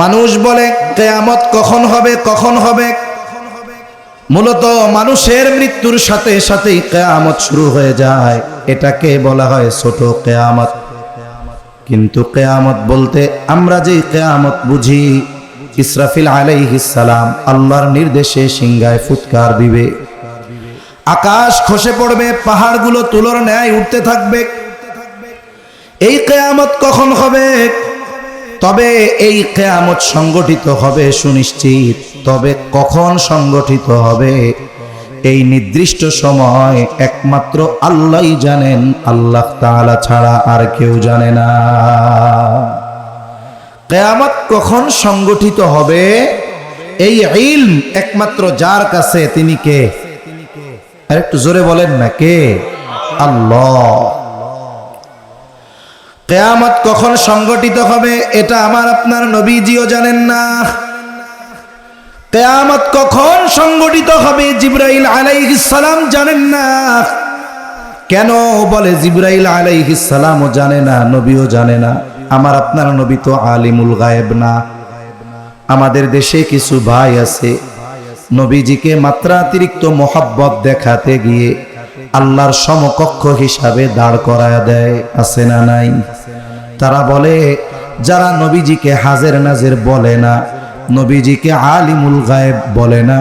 মানুষ বলে কিয়ামত কখন হবে কখন হবে। মূলত মানুষের মৃত্যুর সাথে সাথেই কিয়ামত শুরু হয়ে যায়, এটাকে বলা হয় ছোট কিয়ামত। কিন্তু কিয়ামত বলতে আমরা যে কিয়ামত বুঝি, ইসরাফিল আলাইহিস সালাম আল্লাহর নির্দেশে সিংহায় ফুৎকার দিবে, আকাশ খসে পড়বে, পাহাড়গুলো তুলোর ন্যায় উঠতে থাকবে। এই কিয়ামত কখন হবে? তবে এই কিয়ামত সংগঠিত হবে সুনিশ্চিত, তবে কখন সংগঠিত হবে এই নির্দিষ্ট সময় একমাত্র আল্লাহই জানেন, আল্লাহ তাআলা ছাড়া আর কেউ জানে না। কিয়ামত কখন সংগঠিত হবে এই ইলম একমাত্র যার কাছে, তিনি কে? আর একটু জোরে বলেন না, কে? আল্লাহ। কিয়ামত কখন সংগঠিত হবে এটা আমার আপনার নবীজিও জানেন না। কিয়ামত কখন সংগঠিত হবে জিবরাইল আলাইহিস সালাম জানেন না। কেন বলে জিবরাইল আলাইহিস সালামও জানে না, নবীও জানে না? আমার আপনার নবী তো আলিমুল গায়েব না। আমাদের দেশে কিছু ভাই আছে নবীজিকে মাত্রাতিরিক্ত মোহাব্বত দেখাতে গিয়ে আল্লাহর সমকক্ষ হিসাবে দাঁড় করায় দেয়, আছে না নাই? তারা বলে যারা নবীজিকে হাজের নাজের বলে না, নবীজিকে আলিমুল গায়েব বলে না,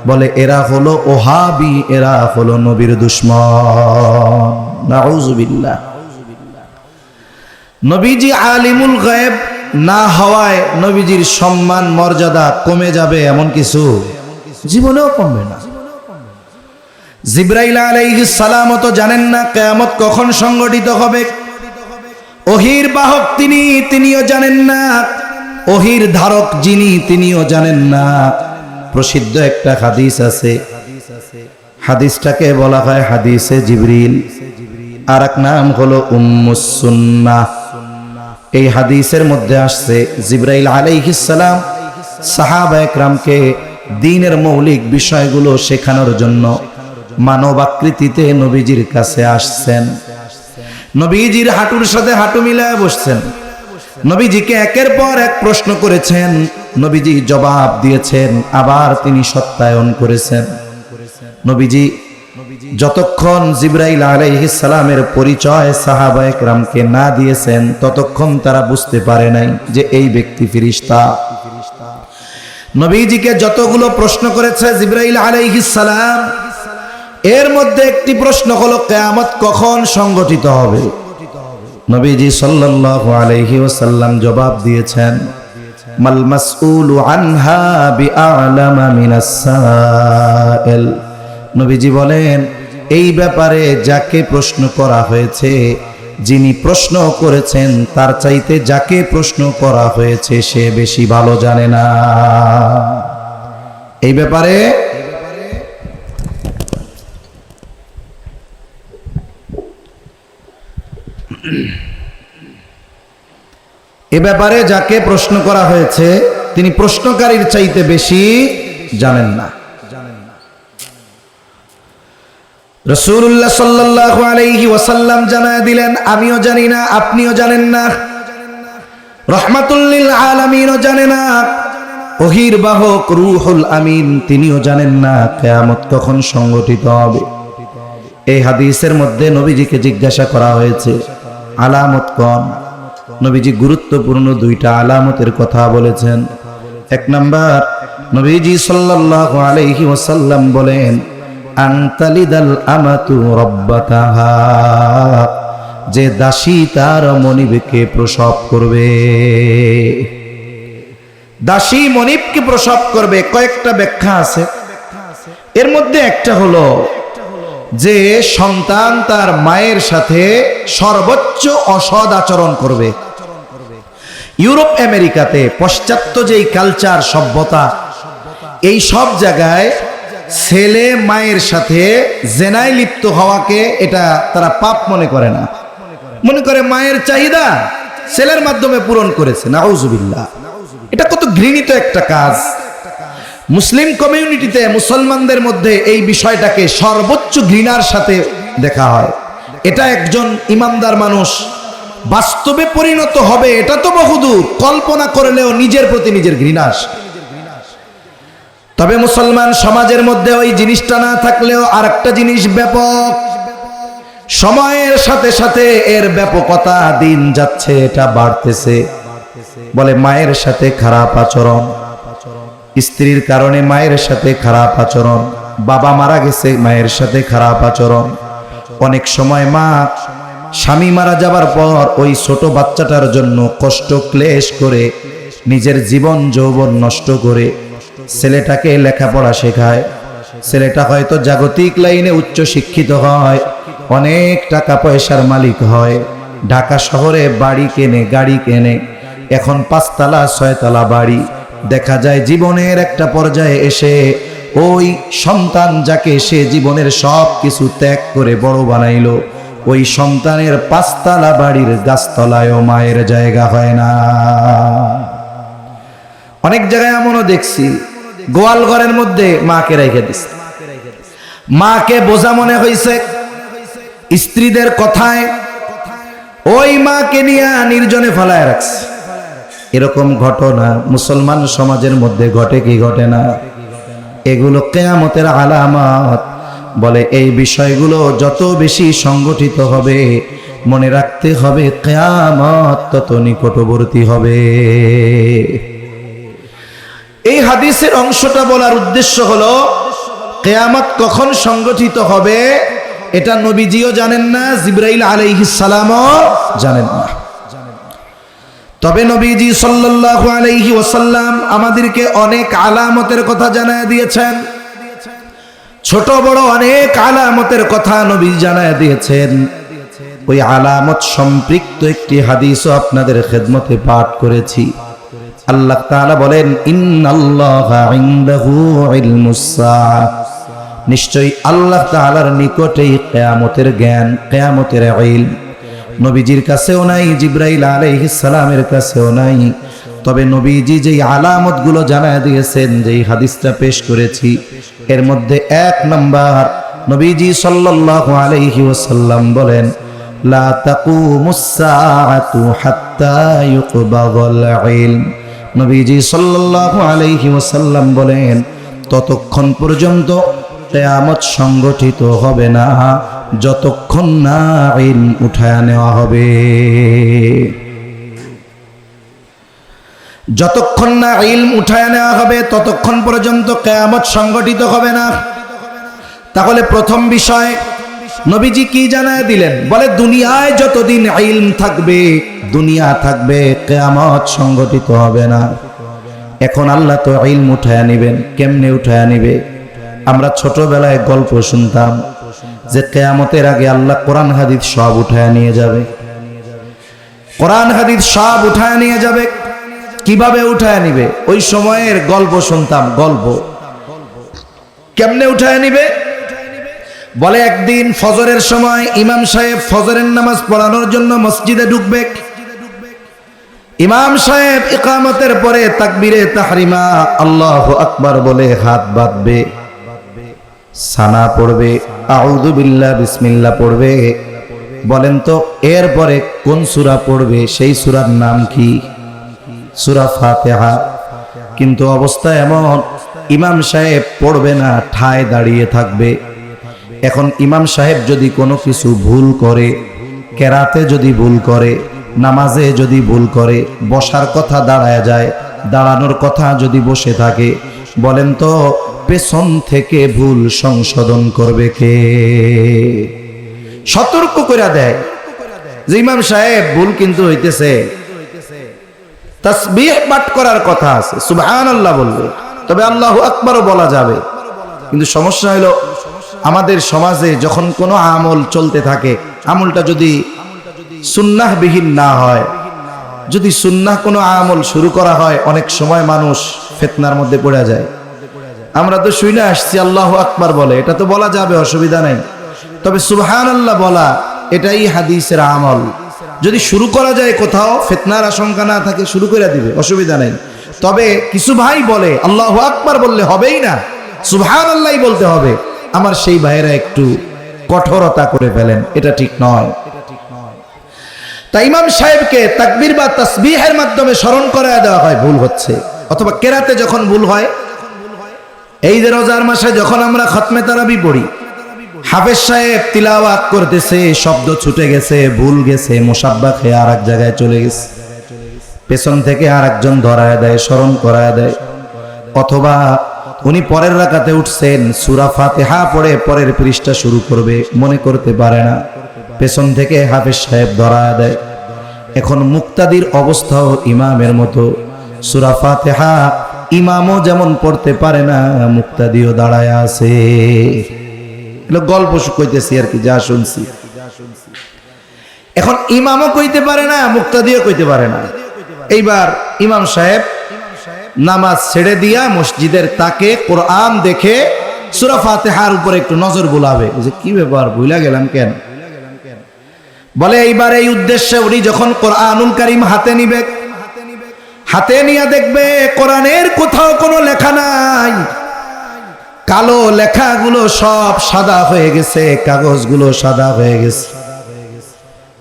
বলে এরা হলো ওহাবি, এরা হলো নবীর দুশমন। নাউজুবিল্লাহ। নবীজি আলিমুল গায়েব না হওয়ায় নবীজির সম্মান মর্যাদা কমে যাবে এমন কিছু জীবনেও কমবে না। জিবরাইল আলাইহিস সালাম তো জানেন না কিয়ামত কখন সংগঠিত হবে। ওহীর বাহক তিনি, তিনিও জানেন না। ওহীর ধারক যিনি, তিনিও জানেন না। প্রসিদ্ধ একটা হাদিস আছে, হাদিসটাকে বলা হয় হাদিসে জিবরিল, আর এক নাম হলো উম্মুস সুন্নাহ। এই হাদিসের মধ্যে আসছে জিবরাইল আলাইহিস সালাম সাহাবায়ে কেরামকে দ্বীনের মৌলিক বিষয়গুলো শেখানোর জন্য মানব আকৃতিতে নবীজির কাছে আসছেন। নবীজির হাঁটুর সাথে হাঁটু মিলায় বসছেন, নবীজিকে একের পর এক প্রশ্ন করেছেন, নবীজি জবাব দিয়েছেন, আবার তিনি সত্যায়ন করেছেন। নবীজি যতক্ষণ জিবরাইল আলাইহিস সালামের পরিচয় সাহাবায়ে কেরামকে না দিয়েছেন ততক্ষণ তারা বুঝতে পারে নাই যে এই ব্যক্তি ফেরেশতা। নবীজিকে যতগুলো প্রশ্ন করেছে জিবরাইল আলাইহিস সালাম, এর মধ্যে একটি প্রশ্ন হলো কিয়ামত কখন সংগঠিত হবে। নবীজি সাল্লাল্লাহু আলাইহি ওয়াসাল্লাম জবাব দিয়েছেন, মাল মাসউলু আনহা বিআলামা মিনাস সাইল। নবীজি বলেন, এই ব্যাপারে যাকে প্রশ্ন করা হয়েছে, যিনি প্রশ্ন করেছেন তার চাইতে যাকে প্রশ্ন করা হয়েছে সে বেশি ভালো জানে না। এই ব্যাপারে যাকে প্রশ্ন করা হয়েছে তিনি প্রশ্নকারীর চাইতে বেশি জানেন না। রাসূলুল্লাহ সাল্লাল্লাহু আলাইহি ওয়াসাল্লাম জানায় দিলেন, আমিও জানি না, আপনিও জানেন না, রাহমাতুল লিল আলামিনও জানে না, ওহীর বাহক রূহুল আমিন তিনিও জানেন না কিয়ামত কখন সংগঠিত হবে। এই হাদিসের মধ্যে নবীজিকে জিজ্ঞাসা করা হয়েছে আলামত কোন? নবীজি গুরুত্বপূর্ণ দুইটা আলামতের কথা বলেছেন। এক নাম্বার, নবীজি সাল্লাল্লাহু আলাইহি ওয়াসাল্লাম বলেন, আনতালিদাল আমাতু রাব্বাতাহা, যে দাসী তার মনিবকে প্রসব করবে। দাসী মনিবকে প্রসব করবে, কয়েকটা ব্যাখ্যা আছে। এর মধ্যে একটা হলো যে সন্তান তার মায়ের সাথে সর্বোচ্চ অসৎ আচরণ করবে। ইউরোপ আমেরিকাতে পাশ্চাত্য যেই কালচার সভ্যতা, এই সব জায়গায় ছেলে মায়ের সাথে জেনায় লিপ্ত হওয়াকে এটা তারা পাপ মনে করে না, মনে করে মায়ের চাহিদা ছেলের মাধ্যমে পূরণ করেছে। নাউজুবিল্লাহ। এটা কত ঘৃণিত একটা কাজ। মুসলিম কমিউনিটিতে, মুসলমানদের মধ্যে এই বিষয়টাকে সর্বোচ্চ ঘৃণার সাথে দেখা হয়। এটা একজন ইমানদার মানুষ বাস্তবে পরিণত হবে এটা তো বহুদূর, কল্পনা করলেও নিজের প্রতি নিজের ঘৃণা আসে। তবে মুসলমান সমাজের মধ্যে ওই জিনিসটা না থাকলেও আরেকটা জিনিস ব্যাপক, সময়ের সাথে সাথে এর ব্যাপকতা দিন যাচ্ছে, এটা বাড়তেছে। বলে মায়ের সাথে খারাপ আচরণ, স্ত্রীর কারণে মায়ের সাথে খারাপ আচরণ, বাবা মারা গেছে মায়ের সাথে খারাপ আচরণ। অনেক সময় মা স্বামী মারা যাবার পর ওই ছোট বাচ্চাটার জন্য কষ্ট ক্লেশ করে নিজের জীবন যৌবন নষ্ট করে ছেলেটাকে লেখাপড়া শেখায়। ছেলেটা হয়তো জাগতিক লাইনে উচ্চ শিক্ষিত হয়, অনেক টাকা পয়সার মালিক হয়, ঢাকা শহরে বাড়ি কেনে, গাড়ি কেনে, এখন 5 তলা 6 তলা বাড়ি। দেখা যায় জীবনের একটা পর্যায়ে এসে ওই সন্তান যাকে সে জীবনের সব কিছু ত্যাগ করে বড় বানাইলো, ওই সন্তানের 5 তলা বাড়ির গাছতলায়ও মায়ের জায়গা হয় না। অনেক জায়গায় এমনও দেখছি গোয়াল ঘরের মধ্যে মাকে রেখে দিছে, মাকে বোঝা মনে হয়েছে স্ত্রীদের কথায়, ওই মাকে নিয়ে নির্জনে ফেলায় রাখছে। এরকম ঘটনা মুসলমান সমাজের মধ্যে ঘটে কি ঘটে না? এগুলো কিয়ামতের আলামত। বলে এই বিষয়গুলো যত বেশি সংগঠিত হবে, মনে রাখতে হবে কিয়ামত তত নিকটবর্তী হবে। এই হাদিসের অংশটা বলার উদ্দেশ্য হলো কিয়ামত কখন সংগঠিত হবে এটা নবীজিও জানেন না, জিবরাইল আলাইহিস সালামও জানেন না। তবে নবীজি সাল্লাল্লাহু আলাইহি ওয়াসাল্লাম আমাদেরকে অনেক আলামতের কথা জানায় দিয়েছেন, ছোট বড় অনেক আলামতের কথা নবী জানায় দিয়েছেন। ওই আলামত সম্পৃক্ত একটি হাদিসও আপনাদের খেদমতে পাঠ করেছি। আল্লাহ তাআলা বলেন, ইন্নাল্লাহা ইনদাহু ইলমুস সাআহ, নিশ্চয়ই আল্লাহ তাআলার নিকটেই কিয়ামতের জ্ঞান, কিয়ামতের ইলম। নবীজির কাছেও নাই, জিবরাইল আলাইহিস সালামের কাছেও নাই। তবে নবীজি যেই আলামতগুলো জানায় দিয়েছেন, যেই হাদিসটা পেশ করেছি, এর মধ্যে 1 নাম্বার নবীজি সাল্লাল্লাহু আলাইহি ওয়াসাল্লাম বলেন, লা তাকুমুস সাআতু হাত্তা ইউকবাদাল ইলম। নবীজি সাল্লাল্লাহু আলাইহি ওয়াসাল্লাম বলেন, ততক্ষণ পর্যন্ত কিয়ামত সংগঠিত হবে না যতক্ষণ না ইলম উঠায় নেওয়া হবে। যতক্ষণ না ইলম উঠায় নেওয়া হবে ততক্ষণ পর্যন্ত কিয়ামত সংগঠিত হবে না। তাহলে প্রথম বিষয় নবীজি কি জানায় দিলেন? বলে দুনিয়ায় যতদিন ইলম থাকবে, দুনিয়া থাকবে, কিয়ামত সংগঠিত হবে না। এখন আল্লাহ তো ইলম উঠায় নেবেন, কেমনে উঠায় নিবে? আমরা ছোটবেলায় গল্প শুনতাম যে কিয়ামতের আগে আল্লাহ কোরআন হাদিস সব উঠায় নিয়ে যাবে, কোরআন হাদিস সব উঠায় নিয়ে যাবে। কিভাবে উঠায় নিবে? ওই সময়ের গল্প শুনতাম, গল্প কেমনে উঠায় নিবে? বলে একদিন ফজরের সময় ইমাম সাহেব ফজরের নামাজ পড়ানোর জন্য মসজিদে ঢুকবে। ইমাম সাহেব ইকামতের পরে তাকবীরে তাহরিমা আল্লাহু আকবার বলে হাত বাঁধবে, সানা পড়বে, আউযু বিল্লাহ বিসমিল্লাহ পড়বে। বলেন তো এরপরে কোন সূরা পড়বে? সেই সূরার নাম কি? সূরা ফাতিহা। কিন্তু অবস্থা এমন, ইমাম সাহেব পড়বে না, ঠায় দাঁড়িয়ে থাকবে। এখন ইমাম সাহেব যদি কোনো কিছু ভুল করে, কেরাতে যদি ভুল করে, নামাজে যদি ভুল করে, বসার কথা দাঁড়ায় যায়, দাঁড়ানোর কথা যদি বসে থাকে, বলেন তো পেছন থেকে ভুল সংশোধন করবে কে? সতর্ক করে দেয় যে ইমাম সাহেব ভুল কিন্তু হইতেছে, তাসবিহ পাঠ করার কথা আছে, সুবহানাল্লাহ বলবে, তবে আল্লাহু আকবারও বলা যাবে। কিন্তু সমস্যা হলো আমাদের সমাজে যখন কোনো আমল চলতে থাকে, আমলটা যদি সুন্নাহ বিহীন না হয়, যদি সুন্নাহ কোনো আমল শুরু করা হয়, অনেক সময় মানুষ ফিতনার মধ্যে পড়ে যায়। আমরা তো শুনে আসছি আল্লাহু আকবার বলে, এটা তো বলা যাবে, অসুবিধা নেই। তবে সুবহানাল্লাহ বলা এটাই হাদিসের আমল। যদি শুরু করা যায় কোথাও, ফিতনার আশঙ্কা না থাকে, শুরু করে দিবে, অসুবিধা নেই। তবে কিছু ভাই বলে আল্লাহু আকবার বললে হবেই না, সুবহানাল্লাহই বলতে হবে। আমার সেই ভাইয়েরা একটু কঠোরতা করে ফেলেন, এটা ঠিক নয়। তাই ইমাম সাহেবকে তাকবীর বা তাসবিহের মাধ্যমে স্মরণ করায় দেওয়া হয় ভুল হচ্ছে, অথবা কেরাতে যখন ভুল হয়, এই যে রোজার মাসে যখন আমরা খতমে তারাবি পড়ি, হাফেজ সাহেব তিলাওয়াত করতেছে, শব্দ ছুটে গেছে, ভুল গেছে, মুসাব্বা খেয়ে আর এক জায়গায় চলে গেছে, পেছন থেকে আর একজন ধরায় দেয়, স্মরণ করায় দেয়, অথবা উনি পরের রাকাতে উঠছেন, সূরা ফাতিহা পড়ে পরের পৃষ্ঠা শুরু করবে, মনে করতে পারে না, পেছন থেকে হাফেজ সাহেব ধরায় দেয়। এখন মুক্তাদির অবস্থাও ইমামের মতো, সূরা ফাতিহা ইমামও যেমন পড়তে পারে না, মুক্তাদিও দাঁড়ায় আছে। এগুলো গল্প কইতেছি আর কি, যা শুনছি। এখন ইমামও কইতে পারে না, মুক্তাদিও কইতে পারে না। এইবার ইমাম সাহেব নামাজ ছেড়ে দিয়া মসজিদের তাকে কোরআন দেখে সূরা ফাতিহার উপরে একটু নজর বুলাবে, যে কি ব্যাপার, ভুলা গেলাম কেন। বলে এইবার এই উদ্দেশ্যে উনি যখন কোরআনুল কারীম হাতে নিবে, হাতে নিয়ে দেখবে কোরআনের কোথাও কোনো লেখা নাই, কালো লেখাগুলো সব সাদা হয়ে গেছে, কাগজগুলো সাদা হয়ে গেছে,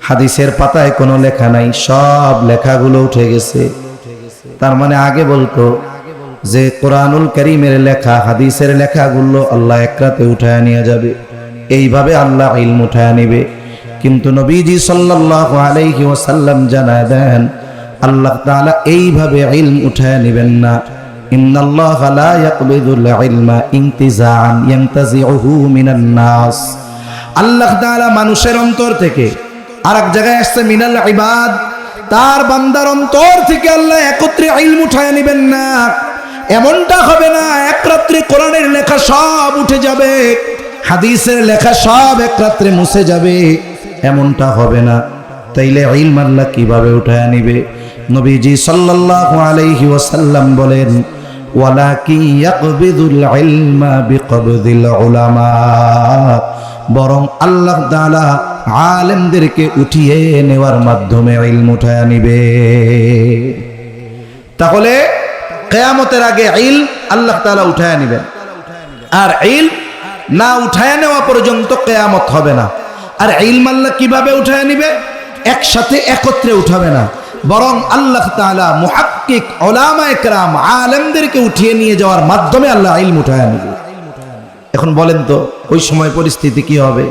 হাদিসের পাতায় কোনো লেখা নাই, সব লেখাগুলো উঠে গেছে। তার মানে আগে বলতো যে কোরআনুল কারীমের লেখা, হাদিসের লেখাগুলো আল্লাহ এক রাতে উঠায় নিয়ে যাবে, এইভাবে আল্লাহ ইলম উঠায় নিবে। কিন্তু নবীজি সাল্লাল্লাহু আলাইহি ওয়াসাল্লাম জানায় দেন, আল্লাহ তাআলা এইভাবে ইলম উঠায় নেবেন না। ইন্নাল্লাহা লা ইয়াকবিদুল ইলমা ইনতিজাআন ইয়ানতাজিউহু মিনান নাস। আল্লাহ তাআলা মানুষের অন্তর থেকে, আর এক জায়গায় আসছে মিনাল ইবাদ, তার বান্দার অন্তর থেকে আল্লাহ একত্রে ইলম উঠায় নেবেন না। এমনটা হবে না এক রাত্রে কোরআনের লেখা সব উঠে যাবে, হাদিসের লেখা সব এক রাত্রে মুছে যাবে, এমনটা হবে না। তাইলে ইলম আল্লাহ কিভাবে উঠায় নিবে? নবীজি সাল্লাল্লাহু আলাইহি ওয়াসাল্লাম বলেন, ওয়ালাকিন ইয়াকবিদুল ইলমা বিকবদিল উলামা। বরং আল্লাহ তাআলা আলেমদেরকে উঠিয়ে নেওয়ার মাধ্যমে ইলম উঠায় নিবে। তাহলে কিয়ামতের আগে ইলম আল্লাহ তাআলা উঠায় নিবেন, আর ইলম না উঠায় নেওয়া পর্যন্ত কিয়ামত হবে না। আর ইলম আল্লাহ কিভাবে উঠায় নিবে? একসাথে একত্রে উঠাবে না, বরং আল্লাহ তাআলা মুহাক্কিক উলামায়ে কেরাম আলেমদেরকে উঠিয়ে নিয়ে যাওয়ার মাধ্যমে আল্লাহ ইলম উঠায় নিবে। এখন বলেন তো ওই সময় পরিস্থিতি কি হবে?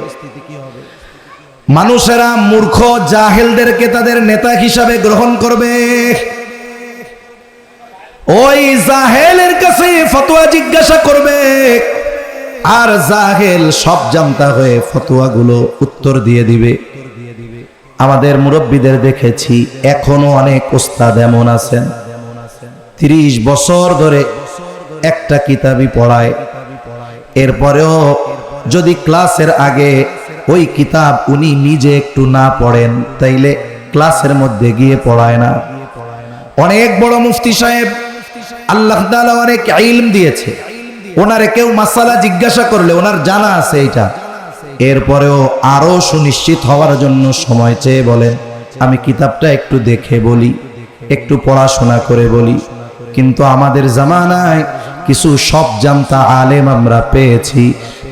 মানুষেরা মূর্খ জাহেলদেরকে তাদের নেতা হিসাবে গ্রহণ করবে, ওই জাহেলের কাছে ফতোয়া জিজ্ঞাসা করবে, আর জাহেল সব জানতা হয়ে ফতোয়াগুলো উত্তর দিয়ে দিবে। আমাদের মুরব্বীদের দেখেছি, এখনো অনেক ওস্তাদ এমন আছেন 30 বছর ধরে একটা কিতাবই পড়ায়, এরপরেও যদি ক্লাসের আগে ওই কিতাব উনি নিজে একটু না পড়েন, তাইলে ক্লাসের মধ্যে গিয়ে পড়ায় না। অনেক বড় মুফতি সাহেব, আল্লাহ তাআলা অনেক ইলম দিয়েছে, ওনারে কেউ মাসালা জিজ্ঞাসা করলে ওনার জানা আছে এটা, এরপরেও আরো সুনিশ্চিত হওয়ার জন্য সময় চেয়ে বলেন, আমি কিতাবটা একটু দেখে বলি, একটু পড়াশোনা করে বলি। কিন্তু আমাদের জামানায় কিছু সব জানতা আলেম আমরা পেয়েছি,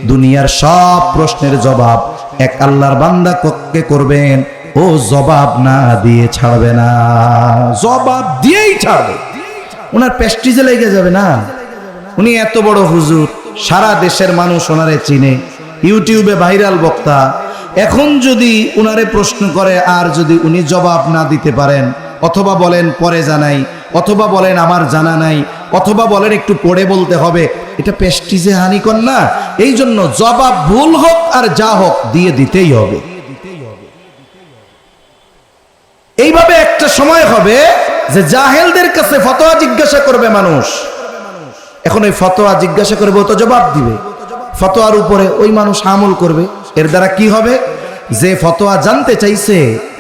দুনিয়ার সব প্রশ্নের জবাব এক আল্লাহর বান্দা কে করবেন, ও জবাব না দিয়ে ছাড়বে না, জবাব দিয়েই ছাড়বে। ওনার প্রেস্টিজে লেগে যাবে না, উনি এত বড় হুজুর, সারা দেশের মানুষ ওনারে চিনে, ইউটিউবে ভাইরাল বক্তা। এখন যদি উনারে প্রশ্ন করে আর যদি উনি জবাব না দিতে পারেন, অথবা বলেন পরে জানাই, অথবা বলেন আমার জানা নাই, অথবা বলেন একটু পড়ে বলতে হবে, এটা প্রেস্টিজে হানিকর না? এই জন্য জবাব ভুল হোক আর যা হোক দিয়ে দিতেই হবে। এইভাবে একটা সময় হবে যে জাহেলদের কাছে ফতোয়া জিজ্ঞাসা করবে মানুষ। এখন ওই ফতোয়া জিজ্ঞাসা করবে, ও তো জবাব দিবে, ফতোয়ার উপরে ওই মানুষ আমল করবে। এর দ্বারা কি হবে? যে ফতোয়া জানতে চাইছে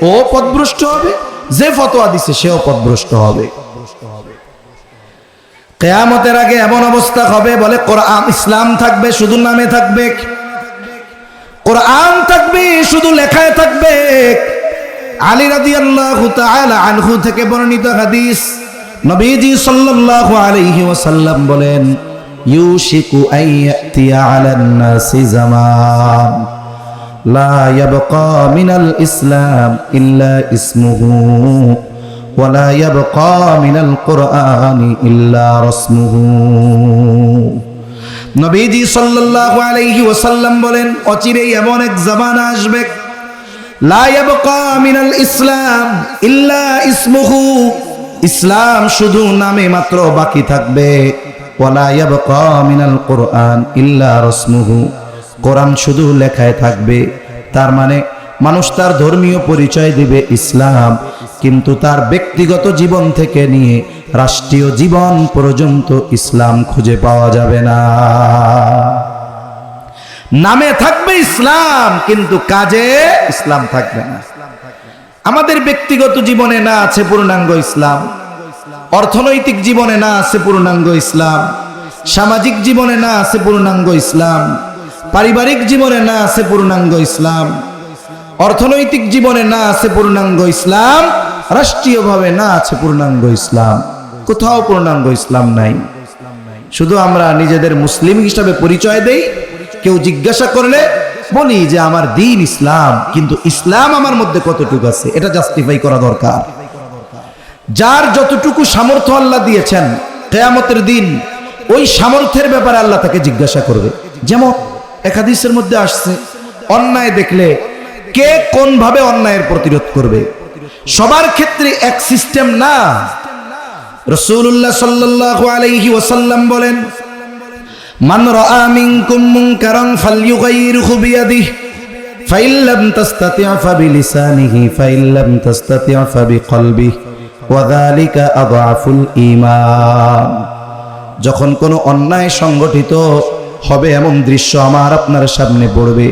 ও পথভ্রষ্ট হবে, যে ফতোয়া দিছে সেও পথভ্রষ্ট হবে। কিয়ামতের আগে এমন অবস্থা হবে, বলে কোরআন ইসলাম থাকবে শুধু নামে থাকবে, কোরআন থাকবে শুধু লেখায় থাকবে। আলী রাদিয়াল্লাহু তাআলা আনহু থেকে বর্ণিত হাদিস, নবীজি সাল্লাল্লাহু আলাইহি ওয়াসাল্লাম বলেন, ইউশিকু আইয়াতিয়া আলান নাসি জামান, লা ইয়াবকা মিনাল ইসলাম ইল্লা ইসমুহু ওয়া লা ইয়াবকা মিনাল কুরআনি ইল্লা রাসমুহু। নবীজি সাল্লাল্লাহু আলাইহি ওয়াসাল্লাম বলেন, অচিরেই এমন এক জামানা আসবে, লা ইয়াবকা মিনাল ইসলাম ইল্লা ইসমুহু, ইসলাম শুধু নামে মাত্র বাকি থাকবে, ওয়া লা ইয়াবকা মিনাল কুরআন ইল্লা রাসমুহু, কোরআন শুধু লেখায় থাকবে। তার মানে মানুষ তার ধর্মীয় পরিচয় দিবে ইসলাম, কিন্তু তার ব্যক্তিগত জীবন থেকে নিয়ে রাষ্ট্রীয় জীবন পর্যন্ত ইসলাম খুঁজে পাওয়া যাবে না। নামে থাকবে ইসলাম কিন্তু কাজে ইসলাম থাকবে না। আমাদের ব্যক্তিগত জীবনে না আছে পূর্ণাঙ্গ ইসলাম, অর্থনৈতিক জীবনে না আছে পূর্ণাঙ্গ ইসলাম, সামাজিক জীবনে না আছে পূর্ণাঙ্গ ইসলাম, পারিবারিক জীবনে না আছে পূর্ণাঙ্গ ইসলাম, অর্থনৈতিক জীবনে না আছে পূর্ণাঙ্গ ইসলাম, রাষ্ট্রীয়ভাবে না আছে পূর্ণাঙ্গ ইসলাম। কোথাও পূর্ণাঙ্গ ইসলাম নাই। শুধু আমরা নিজেদের মুসলিম হিসাবে পরিচয় দেই, কেউ জিজ্ঞাসা করলে বলি যে আমার দ্বীন ইসলাম, কিন্তু ইসলাম আমার মধ্যে কতটুকু আছে এটা জাস্টিফাই করা দরকার। যার যতটুকু সামর্থ্য আল্লাহ দিয়েছেন, কিয়ামতের দিন ওই সামর্থ্যের ব্যাপারে আল্লাহ তাকে জিজ্ঞাসা করবে। যেমন এক হাদিসের মধ্যে আসছে, অন্যায় দেখলে কে কোন ভাবে অন্যায়ের প্রতিরোধ করবে। সবার ক্ষেত্রে এক সিস্টেম না। রাসূলুল্লাহ সাল্লাল্লাহু আলাইহি ওয়াসাল্লাম বলেন, মান রাআ মিনকুম মুনকারান ফালইয়ুগাইয়িরহু বিয়াদিহি ফাইন লাম তাসতাতি' ফাবিলিসানিহি ফাইন লাম তাসতাতি' ফাবিকলবিহি ওয়া যালিকা আযআফুল ঈমান। যখন কোনো অন্যায় সংগঠিত হবে এমন দৃশ্য আমার আপনার সামনে পড়বে,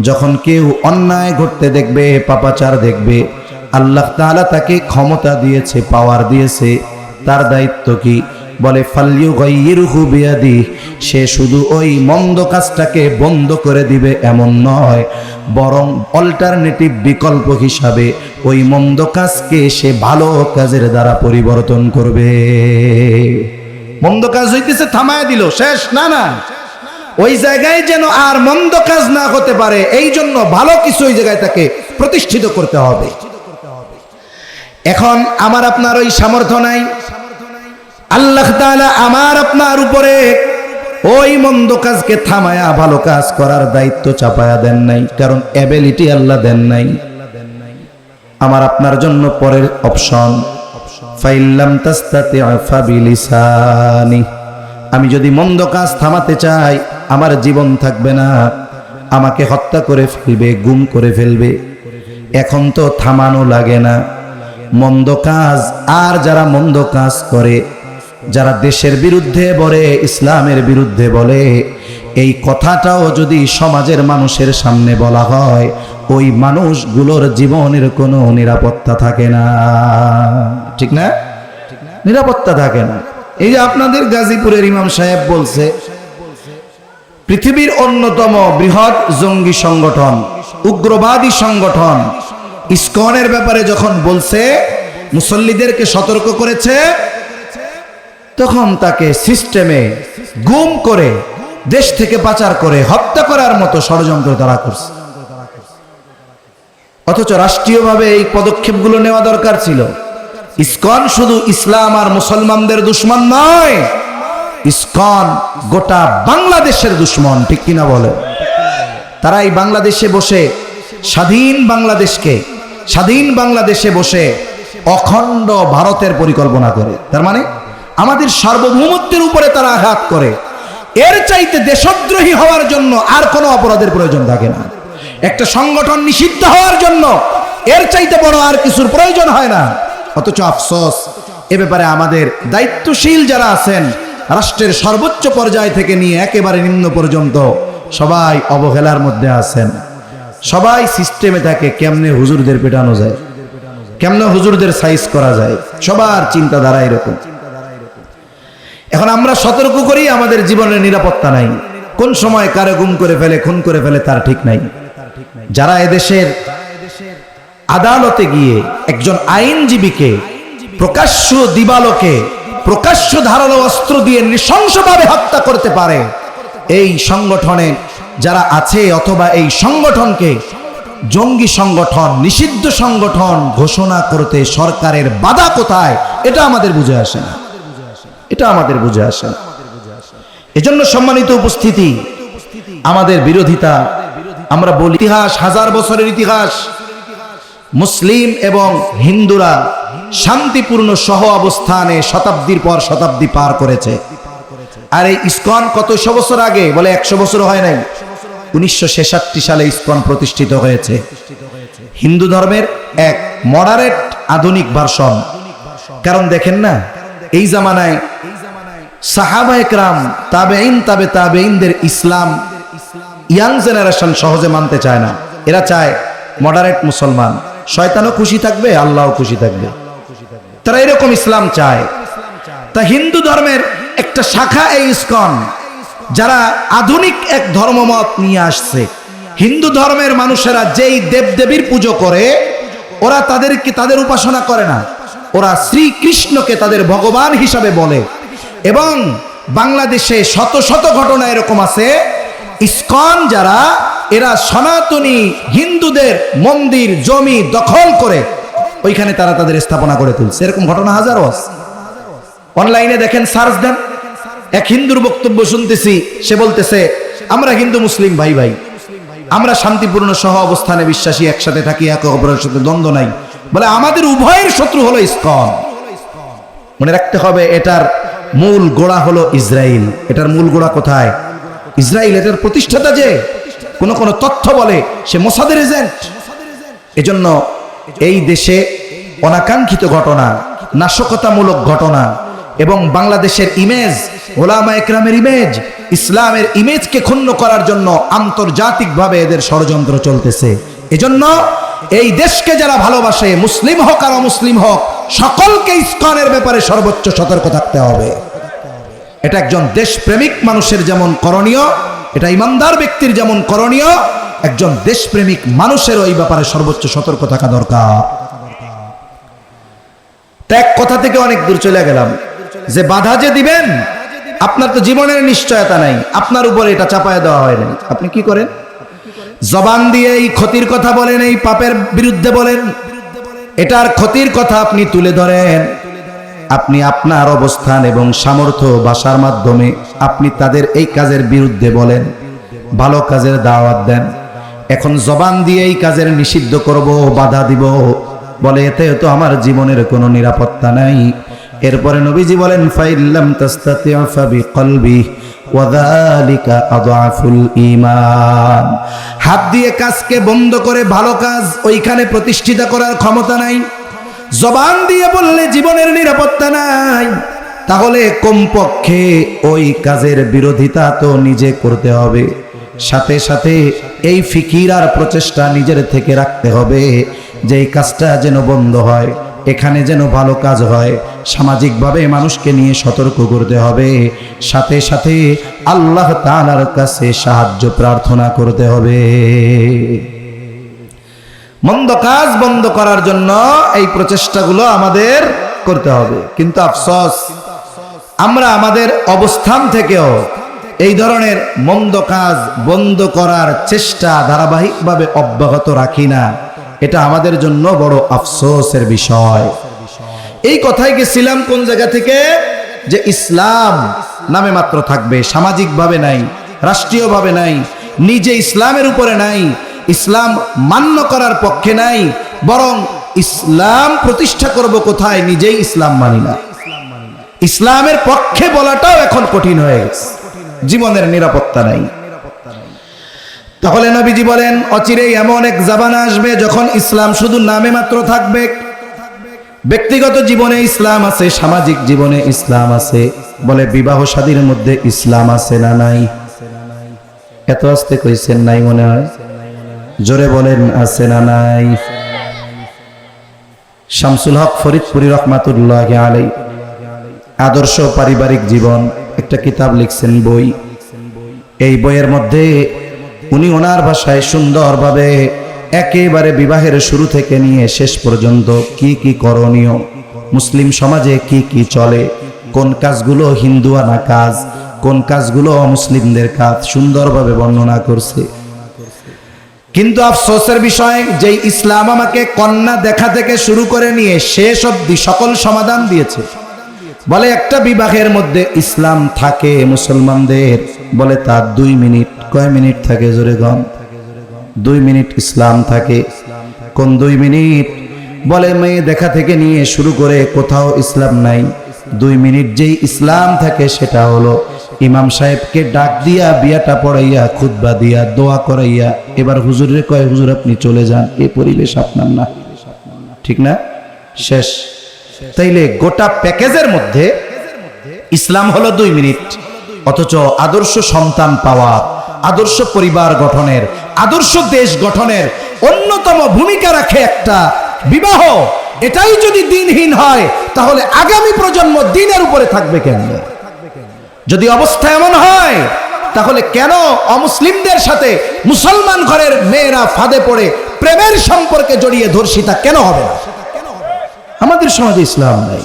যখন কেউ অন্যায় ঘটতে দেখবে, পাপাচার দেখবে, আল্লাহ তাআলা তাকে ক্ষমতা দিয়েছে, পাওয়ার দিয়েছে, তার দায়িত্ব কি? বলে ফালইয়ুগাইয়িরহু বিয়াদিহি, সে শুধু ওই মন্দ কাজটাকে বন্ধ করে দিবে এমন নয়, বরং অল্টারনেটিভ বিকল্প হিসাবে ওই মন্দ কাজকে সে ভালো কাজের দ্বারা পরিবর্তন করবে। মন্দ কাজ হইতেছে থামায় দিল, শেষ না, না, ওই জায়গায় যেন আর মন্দ কাজ না হতে পারে, এই জন্য ভালো কিছু ওই জায়গায় তাকে প্রতিষ্ঠিত করতে হবে। এখন আমার আপনার ওই সামর্থ্য নাই। আল্লাহ তাআলা আমার আপনার উপরে ওই মন্দ কাজকে থামায়া ভালো কাজ করার দায়িত্ব চাপায়া দেন নাই, কারণ এবিলিটি আল্লাহ দেন নাই। আমার আপনার জন্য পরের অপশন, ফাইন লাম তাসতাতি' ফাবিলিসানি, আমি যদি মন্দ কাজ থামাতে চাই আমার জীবন থাকবে না, আমাকে হত্যা করে ফেলবে, গুম করে ফেলবে। এখন তো থামানো লাগে না মন্দ কাজ। আর যারা মন্দ কাজ করে, যারা দেশের বিরুদ্ধে বলে, ইসলামের বিরুদ্ধে বলে, এই কথাটাও যদি সমাজের মানুষের সামনে বলা হয়, ওই মানুষগুলোর জীবনের কোনো নিরাপত্তা থাকে না। ঠিক না? নিরাপত্তা থাকে না। এই যে আপনাদের গাজীপুরের ইমাম সাহেব বলছে, পৃথিবীর অন্যতম বৃহৎ জঙ্গি সংগঠন, উগ্রবাদী সংগঠন ইসকনের ব্যাপারে যখন বলছে, মুসল্লিদেরকে সতর্ক করেছে, তখন তাকে সিস্টেমে গুম করে দেশ থেকে পাচার করে হত্যা করার মতো ষড়যন্ত্র তারা করছে। অথচ রাষ্ট্রীয়ভাবে এই পদক্ষেপগুলো নেওয়া দরকার ছিল। ইসকন শুধু ইসলাম আর মুসলমানদের দুশমন নয়, ইসকন গোটা বাংলাদেশের দুশমন। ঠিক কিনা বলে? তারা এই বাংলাদেশে বসে স্বাধীন বাংলাদেশে বসে অখণ্ড ভারতের পরিকল্পনা করে। তার মানে আমাদের সার্বভৌমত্বের উপরে তারা আঘাত করে। এর চাইতে দেশদ্রোহী হওয়ার জন্য আর কোনো অপরাধের প্রয়োজন থাকে না। একটা সংগঠন নিষিদ্ধ হওয়ার জন্য এর চাইতে বড় আর কিছুর প্রয়োজন হয় না। অথচ আফসোস, এ ব্যাপারে আমাদের দায়িত্বশীল যারা আছেন, রাষ্ট্রের সর্বোচ্চ পর্যায় থেকে নিয়ে একেবারে নিম্ন পর্যন্ত সবাই অবহেলার মধ্যে আছেন। সবাই সিস্টেমে থাকে কেমনে হুজুরদের পেটানো যায়, কেমনে হুজুরদের সাইজ করা যায়, সবার চিন্তাধারা এরকম। এখন আমরা সতর্ক করি, আমাদের জীবনের নিরাপত্তা নাই, কোন সময় কারে গুম করে ফেলে, খুন করে ফেলে তার ঠিক নাই। যারা এদেশের আদালতে গিয়ে একজন আইনজীবীকে প্রকাশ্য দিবালোকে প্রকাশ্য ধারালো অস্ত্র দিয়ে নৃশংসভাবে হত্যা করতে পারে, এই সংগঠনে যারা আছে অথবা এই সংগঠনকে জঙ্গি সংগঠন, নিষিদ্ধ সংগঠন ঘোষণা করতে সরকারের বাধা কোথায়, এটা আমাদের বুঝে আসে না, এটা আমাদের বুঝে আসে না। এজন্য সম্মানিত উপস্থিতি, আমাদের বিরোধিতা, আমরা বলি ইতিহাস, হাজার বছরের ইতিহাস, মুসলিম এবং হিন্দুরা শান্তিপূর্ণ সহ অবস্থানে শতাব্দীর পর শতাব্দী পার করেছে। আর এই ইসকন কতশো বছর আগে, বলে 100 বছর হয় নাই, 1966 সালে ইসকন প্রতিষ্ঠিত হয়েছে। হিন্দু ধর্মের এক মডারেট আধুনিক ভার্সন। কারণ দেখেন না, এই জামানায় সাহাবায়ে কেরাম, তাবেঈন, তাবেঈনদের ইসলাম ইয়াং জেনারেশন সহজে মানতে চায় না। এরা চায় মডারেট মুসলমান, শয়তানও খুশি থাকবে, আল্লাহও খুশি থাকবে, তারা এরকম ইসলাম চায়। তা হিন্দু ধর্মের একটা শাখা এই ইসকন, যারা আধুনিক এক ধর্মমত নিয়ে আসছে। হিন্দু ধর্মের মানুষেরা যেই দেবদেবীর পুজো করে, ওরা তাদের উপাসনা করে না, ওরা শ্রীকৃষ্ণকে তাদের ভগবান হিসাবে বলে। এবং বাংলাদেশে শত শত ঘটনা এরকম আছে, ইসকন যারা, এরা সনাতনী হিন্দুদের মন্দির জমি দখল করে ওইখানে তারা তাদের স্থাপনা করে তুলছে। এরকম ঘটনা হাজারো আছে। অনলাইনে দেখেন, সার্চ দেন, এক হিন্দুর বক্তব্য শুনতেছি, সে বলতেছে আমরা হিন্দু মুসলিম ভাই ভাই, আমরা শান্তিপূর্ণ সহ অবস্থানে বিশ্বাসী, একসাথে থাকি, একে অপরের সাথে দ্বন্দ্ব নাই। বলে আমাদের উভয়ের শত্রু হলো ইসকন। মনে রাখতে হবে, এটার মূল গোড়া হলো ইসরায়েল। এটার মূল গোড়া কোথায়? ইসরায়েল। এটার প্রতিষ্ঠাতা যে কোন তথ্য বলে সে মোসাদের এজেন্ট। এজন্য এই দেশে অনাকাঙ্ক্ষিত ঘটনা, নাশকতামূলক ঘটনা এবং বাংলাদেশের ইমেজ, ওলামা একরামের ইমেজ, ইসলামের ইমেজকে ক্ষুণ্ণ করার জন্য আন্তর্জাতিকভাবে এদের ষড়যন্ত্র চলতেছে। এজন্য এই দেশকে যারা ভালোবাসে, মুসলিম হোক আর অমুসলিম হোক, সকলকে ইসকনের ব্যাপারে সর্বোচ্চ সতর্ক থাকতে হবে। এটা একজন দেশপ্রেমিক মানুষের যেমন করণীয়, এটা ইমানদার ব্যক্তির যেমন করণীয়, একজন দেশপ্রেমিক মানুষের ওই ব্যাপারে সর্বোচ্চ সতর্ক থাকা দরকার। এক কথা থেকে অনেক দূর চলে গেলাম, যে বাধা যে দিবেন, আপনার তো জীবনের নিশ্চয়তা নাই, আপনার উপরে এটা চাপায় দেওয়া হয় নাই। আপনি কি করেন? জবান দিয়ে এই ক্ষতির কথা বলেন, এই পাপের বিরুদ্ধে বলেন, এটার ক্ষতির কথা আপনি তুলে ধরেন। আপনি আপনার অবস্থান এবং সামর্থ্য ভাষার মাধ্যমে আপনি তাদের এই কাজের বিরুদ্ধে বলেন, ভালো কাজের দাওয়াত দেন। এখন জবান দিয়ে এই কাজের নিষিদ্ধ করব, বাধা দিব, বলে এতে তো আমার জীবনের কোনো নিরাপত্তা নাই। এরপরে নবীজি বলেন, ফাইল্লাম তাস্তাতি' ফাবিকলবি ওয়াযালিকা আযআফুল ঈমান। হাত দিয়ে কাজকে বন্ধ করে ভালো কাজ ওইখানে প্রতিষ্ঠিত করার ক্ষমতা নাই। জবান দিয়ে বললে জীবনের নিরাপত্তা নাই, তাহলে কমপক্ষে ওই কাজের বিরোধিতা তো নিজে করতে হবে। সাথে সাথে এই ফিকির আর প্রচেষ্টা নিজের থেকে রাখতে হবে যে এই কাজটা যেন বন্ধ হয়, এখানে যেন ভালো কাজ হয়। সামাজিকভাবে মানুষকে নিয়ে সতর্ক করতে হবে, সাথে সাথে আল্লাহ তাআলার কাছে সাহায্য প্রার্থনা করতে হবে। মন্দ কাজ বন্ধ করার জন্য এই প্রচেষ্টাগুলো আমাদের করতে হবে। কিন্তু আফসোস, আমরা আমাদের অবস্থান থেকেও এই ধরনের মন্দ কাজ বন্ধ করার চেষ্টা ধারাবাহিকভাবে অব্যাহত রাখি না। এটা আমাদের জন্য বড় আফসোসের বিষয়। এই কথাই গেছিলাম কোন জায়গা থেকে, যে ইসলাম নামে মাত্র থাকবে, সামাজিকভাবে নাই, রাষ্ট্রীয়ভাবে নাই, নিজে ইসলামের উপরে নাই, ইসলাম মান্য করার পক্ষে নাই, বরং ইসলাম প্রতিষ্ঠা করব কোথায়, নিজেই ইসলাম মানি না। ইসলামের পক্ষে বলাটাও এখন কঠিন হয়ে গেছে, জীবনের নিরাপত্তা নাই। তাহলে নবীজি বলেন, অচিরেই এমন এক জামানা আসবে যখন ইসলাম শুধু নামে মাত্র থাকবে। ব্যক্তিগত জীবনে ইসলাম আছে, সামাজিক জীবনে ইসলাম আছে। বলে বিবাহ শাদীর মধ্যে ইসলাম আছে না নাই? এত আস্তে কইছেন নাই মনে হয়, জোরে বলেন আছে না নাই? শামসুল হক ফরিদপুরি রহমাতুল্লাহি আলাইহি আদর্শ পারিবারিক জীবন একটা কিতাব লিখছেন, বই। এই বইয়ের মধ্যে উনি ওনার ভাষায় সুন্দরভাবে একেবারে বিবাহের শুরু থেকে নিয়ে শেষ পর্যন্ত কি কি করণীয়, মুসলিম সমাজে কি কি চলে, কোন কাজগুলো হিন্দুয়ানা কাজ, কোন কাজগুলো অমুসলিমদের কাজ সুন্দরভাবে বর্ণনা করছে। কিন্তু আফসোসের বিষয় যে ইসলাম আমাকে কন্যা দেখা থেকে শুরু করে নিয়ে শেষ অবধি সকল সমাধান দিয়েছে। বলে একটা বিবাহের মধ্যে ইসলাম থাকে মুসলমানদের, বলে তার 2 মিনিট। কয় মিনিট থাকে জোরে গণ? 2 মিনিট ইসলাম থাকে। কোন 2 মিনিট? বলে মেয়ে দেখা থেকে নিয়ে শুরু করে কোথাও ইসলাম নাই। 2 মিনিট যেই ইসলাম থাকে সেটা হলো ইমাম সাহেবকে ডাক দিয়া বিয়াটা পড়াইয়া খুতবা দিয়া দোয়া করাইয়া এবার হুজুরের কয় হুজুর আপনি চলে যান, এই পরিবেশ আপনার না, ঠিক না? শেষ। তাইলে গোটা প্যাকেজের মধ্যে ইসলাম হলো 2 মিনিট, অথচ আদর্শ সন্তান পাওয়া, আদর্শ পরিবার গঠনের, আদর্শ দেশ গঠনের অন্যতম ভূমিকা রাখে একটা বিবাহ। এটাই যদি দিনহীন হয় তাহলে আগামী প্রজন্ম দিনের উপরে থাকবে কেমনে? যদি অবস্থা এমন হয় তাহলে কেন অমুসলিমদের সাথে মুসলমান ঘরের মেয়েরা ফাঁদে পড়ে প্রেমের সম্পর্কে জড়িয়ে ধর্ষিতা কেন হবে না? আমাদের সমাজে ইসলাম নাই,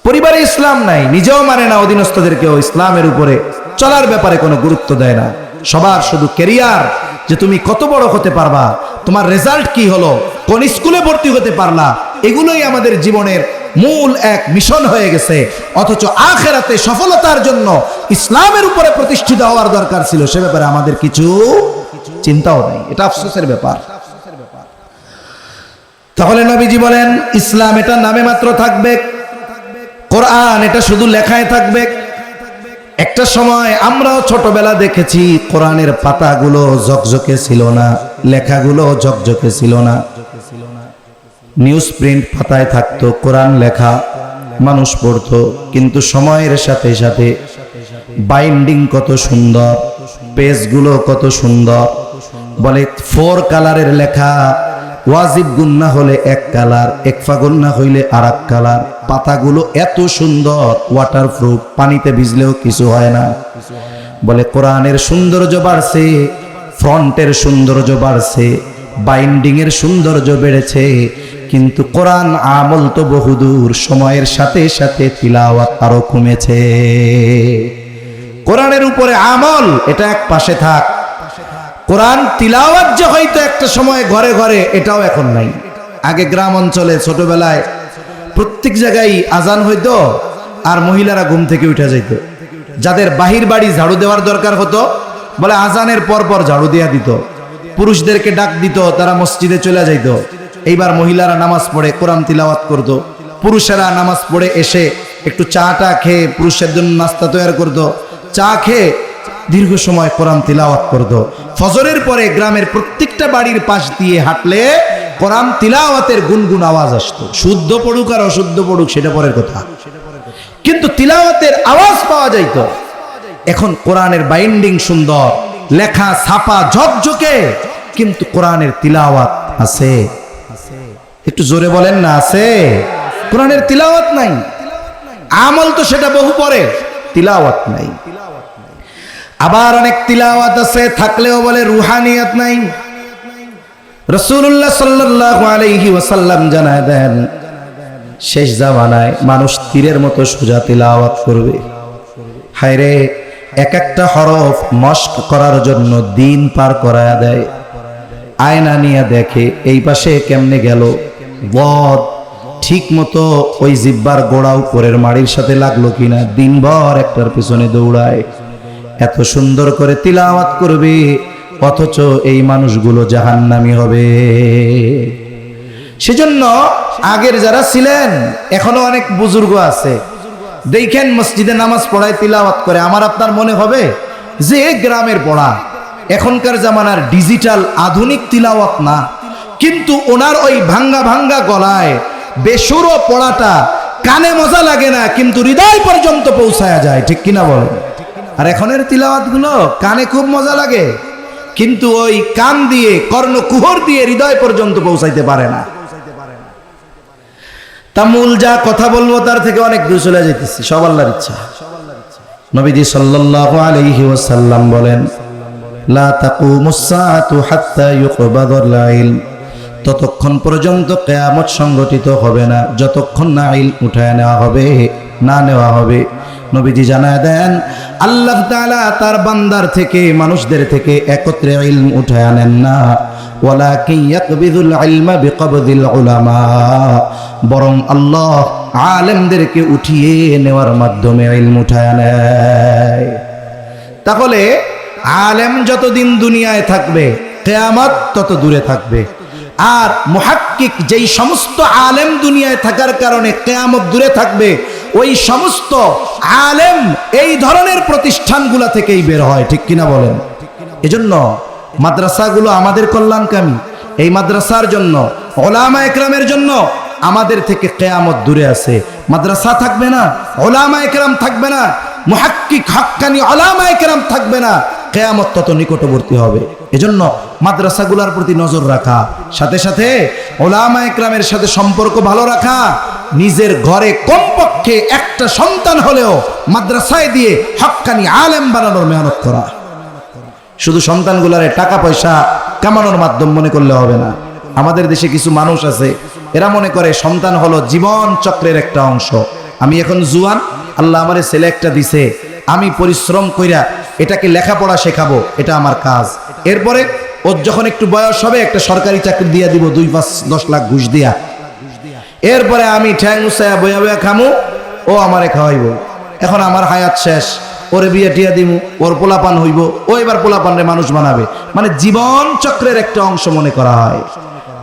পরিবারে ইসলাম নাই, নিজেও মানে না, অধীনস্থদেরকেও ইসলামের উপরে চলার ব্যাপারে কোনো গুরুত্ব দেয় না। সবার শুধু ক্যারিয়ার, যে তুমি কত বড় হতে পারবা, তোমার রেজাল্ট কি হলো, কোন স্কুলে ভর্তি হতে পারলা, এগুলোই আমাদের জীবনের মূল এক মিশন হয়ে গেছে। অথচ আখিরাতে সফলতার জন্য ইসলামের উপরে প্রতিষ্ঠিত হওয়ার দরকার ছিল, সে ব্যাপারে আমাদের কিছু চিন্তাও নেই। এটা আফসোসের ব্যাপার। তাহলে নবীজি বলেন ইসলাম এটা নামে মাত্র থাকবে, কোরআন এটা শুধু লেখায় থাকবে। একটা সময় আমরাও ছোটবেলা দেখেছি কোরআনের পাতাগুলো ঝকঝকে ছিল না, লেখাগুলো ঝকঝকে ছিল না। নিউজ প্রিন্ট পাতায় থাকতো কোরআন লেখা, মানুষ পড়তো, কিন্তু সময়ের সাথে সাথে বাইন্ডিং কত সুন্দর, পেজগুলো কত সুন্দর। বলে 4 কালারের লেখা, ওয়াজিব গুন্না হলে 1 কালার, একফা গুন্না হইলে আরেক কালার। পাতাগুলো এত সুন্দর, ওয়াটারপ্রুফ, পানিতে ভিজলেও কিছু হয় না। বলে কোরআনের সৌন্দর্য বাড়ছে, ফ্রন্টের সৌন্দর্য বাড়ছে, বাইন্ডিং এর সৌন্দর্য বেড়েছে, কিন্তু কোরআন আমল তো বহুদূর, সময়ের সাথে সাথে তিলাওয়াত আরো কমেছে। কোরআনের উপরে আমল এটা এক পাশে থাক, কোরআন তিলাওয়াত যে হয়তো একটা সময় ঘরে ঘরে, এটাও এখন নাই। আগে গ্রাম অঞ্চলে ছোটবেলায় প্রত্যেক জায়গায় আজান হইতো আর মহিলারা ঘুম থেকে উঠে যাইত। যাদের বাহির বাড়ি ঝাড়ু দেওয়ার দরকার হতো, বলে আজানের পর পর ঝাড়ু দিয়া দিত, পুরুষদেরকে ডাক দিত, তারা মসজিদে চলে যাইত। এইবার মহিলারা নামাজ পড়ে কোরআন তিলাওয়াত করত, পুরুষেরা নামাজ পড়ে এসে একটু চাটা খেয়ে পুরুষের জন্য নাস্তা তৈরি করত, চা খেয়ে দীর্ঘ সময় কোরআন তিলাওয়াত করত। ফজরের পরে গ্রামের প্রত্যেকটা বাড়ির পাশ দিয়ে হাঁটলে কোরআন তিলাওয়াতের গুনগুন আওয়াজ আসতো। শুদ্ধ পড়ুক আর অশুদ্ধ পড়ুক সেটা পরের কথা, কিন্তু তিলাওয়াতের আওয়াজ পাওয়া যাইত। এখন কোরআনের বাইন্ডিং সুন্দর, লেখা ছাপা ঝকঝকে, কিন্তু কোরআনের তিলাওয়াত আছে? একটু জোরে বলেন না, আছে? কোরআনের তিলাওয়াত নাই। আমল তো সেটা বহু পরে, তিলাওয়াত নাই। আবার অনেক তিলাওয়াত আছে, থাকলেও বলে রুহানিয়াত নাই। রাসূলুল্লাহ সাল্লাল্লাহু আলাইহি ওয়াসাল্লাম জানায় দেন শেষ জামানায় মানুষ তীরের মতো সোজা তিলাওয়াত করবে। হায় রে, এক একটা হরফ মস্ক করার জন্য দিন পার করায়া দেয়। আয়না নিয়ে দেখে এই পাশে কেমনে গেল, বদ ঠিক মতো ওই জিব্বার গোড়া উপরের মাড়ির সাথে লাগলো কিনা, দিনভর একটার পিছনে দৌড়ায়। এত সুন্দর করে তিলাওয়াত করবে, অথচ এই মানুষগুলো জাহান্নামী হবে। সেজন্য আগের যারা ছিলেন, এখনো অনেক বুজুর্গ আছে, দেখেন মসজিদে নামাজ পড়ায় তিলাওয়াত করে, আমার আপনার মনে হবে যে গ্রামের পড়া, এখনকার জামানার ডিজিটাল আধুনিক তিলাওয়াত না, কিন্তু ওনার ওই ভাঙ্গা ভাঙ্গা গলায় বেসুরো পড়াটা কানে মজা লাগে না, কিন্তু হৃদয় পর্যন্ত পৌঁছায়া যায়, ঠিক কিনা বলেন? আর এখনের তিলাওয়াত গুলো কানে খুব মজা লাগে, কিন্তু ওই কান দিয়ে কর্ণকুহর দিয়ে হৃদয় পর্যন্ত পৌঁছাইতে পারে না। তা মূল যা কথা বলবো তার থেকে অনেক দূর চলে যেতেছি, সব আল্লাহর ইচ্ছা। নবীজি সাল্লাল্লাহু আলাইহি ওয়াসাল্লাম বলেন, লা তাকুমুস সাআতু হাত্তা ইউকবাদাল ইলম, ততক্ষণ পর্যন্ত কিয়ামত সংগঠিত হবে না যতক্ষণ না ইলম উঠায় নেওয়া হবে, না নেওয়া হবে। নবীজি জানায় দেন আল্লাহ তাআলা তার বান্দার থেকে মানুষদের থেকে একত্রে ইলম উঠায় আনেন না, ওয়ালাকিন ইয়াকবিযুল ইলমা বিকবযিল উলামা, বরং আল্লাহ আলেমদেরকে উঠিয়ে নেওয়ার মাধ্যমে ইলম উঠায় নেয়। তাহলে আলেম যতদিন দুনিয়ায় থাকবে কিয়ামত তত দূরে থাকবে। আর মুহাক্কিক যেই সমস্ত আলেম দুনিয়ায় থাকার কারণে কিয়ামত দূরে থাকবে, ওই সমস্ত আলেম এই ধরনের প্রতিষ্ঠানগুলো থেকেই বের হয়, ঠিক কিনা বলেন? এজন্য মাদ্রাসাগুলো আমাদের কল্যাণকামী। এই মাদ্রাসার জন্য, উলামা একরামের জন্য আমাদের থেকে কিয়ামত দূরে আছে। মাদ্রাসা থাকবে না, উলামা একরাম থাকবে না, মুহাক্কিক হাক্কানি উলামা একরাম থাকবে না, কিয়ামত তত নিকটবর্তী হবে। এজন্য মাদ্রাসাগুলোর প্রতি নজর রাখা, সাথে সাথে উলামা একরামের সাথে সম্পর্ক ভালো রাখা, নিজের ঘরে কমপক্ষে একটা সন্তান হলেও মাদ্রাসায় দিয়ে হাক্কানি আলেম বানানোর মেহনত করা। শুধু সন্তানগুলারে টাকা পয়সা কামানোর মাধ্যম মনে করলে হবে না। আমাদের দেশে কিছু মানুষ আছে, এরা মনে করে সন্তান হলো জীবন চক্রের একটা অংশ। আমি এখন জুয়ান, আল্লাহ আমারে ছেলে একটা দিছে, আমি পরিশ্রম কইরা এটাকে লেখাপড়া শেখাবো, এটা আমার কাজ। এরপরে ওর যখন একটু বয়স হবে একটা সরকারি চাকরি দিয়া দিব 2-5-10 লাখ ঘুষ দিয়া, এরপরে আমি ঠ্যাং উঁচায়া বয়া বয়া খামু, ও আমারে খাওয়াইব। এখন আমার হায়াত শেষ, ওরে বিয়ে টিয়া দিমু, ওর পোলাপান হইব, ও এবার পোলাপানরে মানুষ বানাবে। মানে জীবন চক্রের একটা অংশ মনে করা হয়।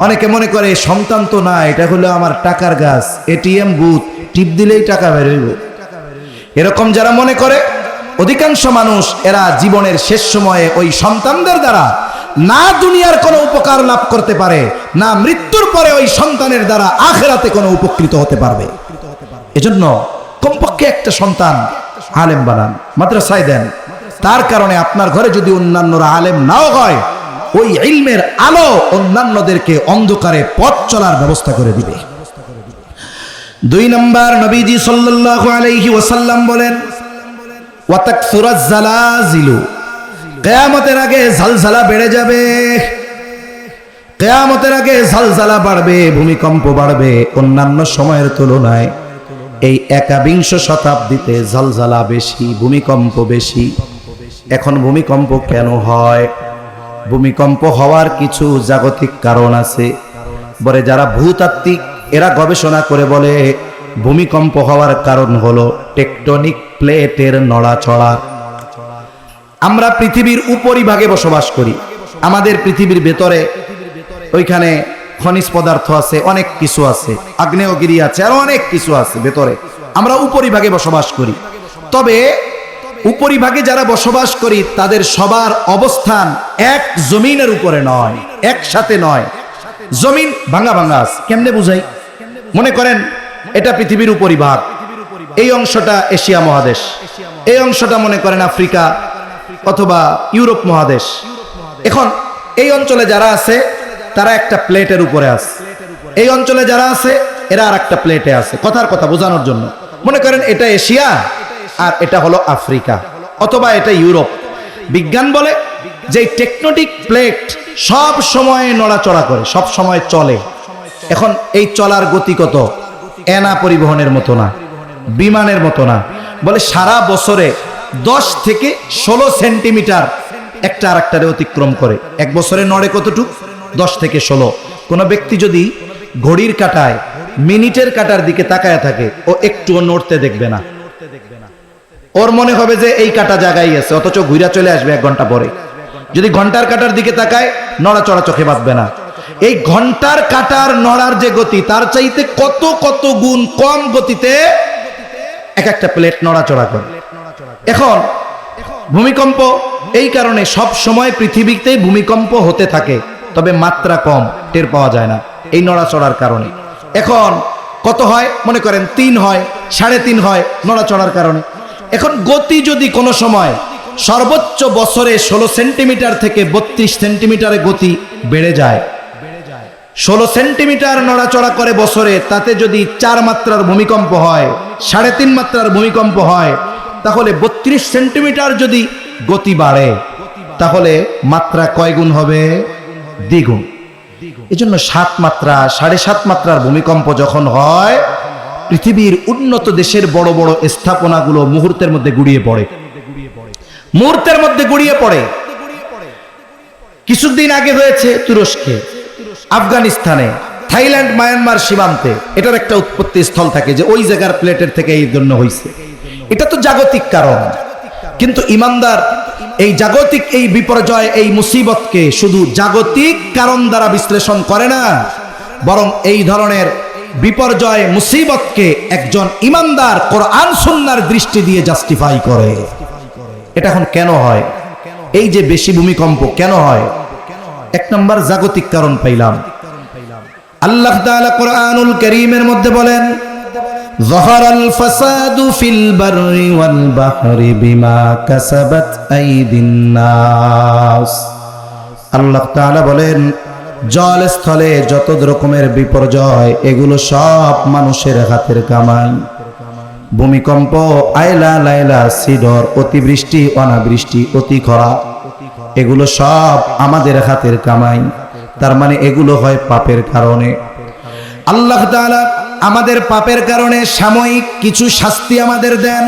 অনেকে মনে করে সন্তান তো না, এটা হলো আমার টাকার গাছ, এটিএম বুথ, টিপ দিলেই টাকা বের হইব। এরকম যারা মনে করে, অধিকাংশ মানুষ এরা জীবনের শেষ সময়ে ওই সন্তানদের দ্বারা না দুনিয়ার কোনো উপকার লাভ করতে পারে, না মৃত্যুর পরে ওই সন্তানের দ্বারা আখিরাতে কোনো উপকৃত হতে পারবে। এজন্য কমপক্ষে একটা সন্তান আলেম বানান, মাদ্রাসায় দেন। তার কারণে আপনার ঘরে যদি অন্যান্যরা আলেম নাও হয়, ওই ইলমের আলো অন্যান্যদেরকে অন্ধকারে পথ চলার ব্যবস্থা করে দিবে। 2 নম্বর, নবীজি সাল্লাল্লাহু আলাইহি ওয়াসাল্লাম বলেন ওয়াতাকসুরাজ জালাজিলু, কিয়ামতের আগে ঝলঝলা বেড়ে যাবে। কিয়ামতের আগে ঝলঝলা বাড়বে, ভূমিকম্প বাড়বে। অন্যান্য সময়ের তুলনায় এই 21 শতাব্দীতে ঝলঝলা বেশি, ভূমিকম্প বেশি। এখন ভূমিকম্প কেন হয়? ভূমিকম্প হওয়ার কিছু জাগতিক কারণ আছে। বলে যারা ভূতাত্ত্বিক এরা গবেষণা করে বলে ভূমিকম্প হওয়ার কারণ হলো টেকটনিক প্লেটের নড়াচড়া। আমরা পৃথিবীর উপরিভাগে বসবাস করি। আমাদের পৃথিবীর ভেতরে ওইখানে খনিজ পদার্থ আছে, অনেক কিছু আছে, আগ্নেয়গিরি আছে, আর অনেক কিছু আছে ভেতরে। আমরা উপরিভাগে বসবাস করি। তবে উপরিভাগে যারা বসবাস করি তাদের সবার অবস্থান এক জমিনের উপরে নয়, একসাথে নয়। জমিন ভাঙা ভাঙা আছে। কেমনে বুঝাই? মনে করেন এটা পৃথিবীর উপরিভাগ, এই অংশটা এশিয়া মহাদেশ, এই অংশটা মনে করেন আফ্রিকা অথবা ইউরোপ মহাদেশ। এখন এই অঞ্চলে যারা আছে তারা একটা প্লেটের উপরে আছে, এই অঞ্চলে যারা আছে এরা আর একটা প্লেটে আছে। কথার কথা বোঝানোর জন্য মনে করেন এটা এশিয়া আর এটা হলো আফ্রিকা অথবা এটা ইউরোপ। বিজ্ঞান বলে যে টেকটনিক প্লেট সব সময় নড়াচড়া করে, সব সময় চলে। এখন এই চলার গতি কত? এনা পরিবহনের মতো না, বিমানের মতো না। বলে সারা বছরে 10 থেকে 16 সেন্টিমিটার একটা আর একটারে অতিক্রম করে। এক বছরে নড়ে কতটুকু? 10 থেকে 16। কোনো ব্যক্তি যদি ঘড়ির কাঁটায় মিনিটের কাঁটার দিকে তাকায় থাকে, ও একটুও নড়তে দেখবে না। ওর মনে হবে যে এই কাঁটা জায়গায় আছে, অথচ ঘুরা চলে আসবে 1 ঘন্টা পরে। যদি ঘন্টার কাঁটার দিকে তাকায়, নড়াচড়া চোখে বাঁধবে না। এই ঘন্টার কাঁটার নড়ার যে গতি, তার চাইতে কত কত গুণ কম গতিতে এক একটা প্লেট নড়াচড়া করে। এখন ভূমিকম্প এই কারণে সব সময় পৃথিবীতে ভূমিকম্প হতে থাকে, তবে মাত্রা কম, টের পাওয়া যায় না এই নড়াচড়ার কারণে। এখন কত হয়? মনে করেন 3 হয়, 3.5 হয় নড়াচড়ার কারণে। এখন গতি যদি কোনো সময় সর্বোচ্চ বছরে 16 সেন্টিমিটার থেকে 32 সেন্টিমিটারে গতি বেড়ে যায়, 16 সেন্টিমিটার নড়াচড়া করে বছরে, তাতে যদি 4 মাত্রার ভূমিকম্প হয়, 3.5 মাত্রার ভূমিকম্প হয়, তাহলে 32 সেন্টিমিটার যদি গতি বাড়ে, তাহলে মাত্রা কয় গুণ হবে? দ্বিগুণ। এই জন্য 7 মাত্রা 7.5 মাত্রার ভূমিকম্প যখন হয়, পৃথিবীর উন্নত দেশের বড় বড় স্থাপনাগুলো মুহূর্তের মধ্যে গুড়িয়ে পড়ে, মুহূর্তের মধ্যে গুড়িয়ে পড়ে। কিছুদিন আগে হয়েছে তুরস্কে, আফগানিস্তানে, থাইল্যান্ড, মায়ানমার সীমান্তে। এটার একটা উৎপত্তি স্থল থাকে যে ওই জায়গার প্লেটের থেকে এই জন্য হয়েছে। এটা তো জাগতিক কারণ, কিন্তু ইমানদার এই জাগতিক এই বিপর্যয়, এই মুসিবতকে শুধু জাগতিক কারণ দ্বারা বিশ্লেষণ করে না, বরং এই ধরনের বিপর্যয় মুসিবতকে একজন ইমানদার কোরআন সুন্নাহর দৃষ্টি দিয়ে জাস্টিফাই করে। এটা এখন কেন হয়? এই যে বেশি ভূমিকম্প কেন হয়? এক নম্বর জাগতিক কারণ পাইলাম। আল্লাহ তাআলা কোরআনুল কারীমের মধ্যে বলেন, যাহারাল ফাসাদু ফিল বাররি ওয়াল বাহরি বিমা কাসাবাত আইদিন নাস। আল্লাহ তাআলা বলেন, জল স্থলে যত রকমের বিপর্যয়, এগুলো সব মানুষের হাতের কামাই। ভূমিকম্প, আইলা লাইলা, সিডর, অতিবৃষ্টি, অনাবৃষ্টি, অতি খরা, এগুলো সব আমাদের হাতের কামাই। তার মানে এগুলো হয় পাপের কারণে। আল্লাহ তাআলা আমাদের পাপের কারণে সাময়িক কিছু শাস্তি আমাদের দেন,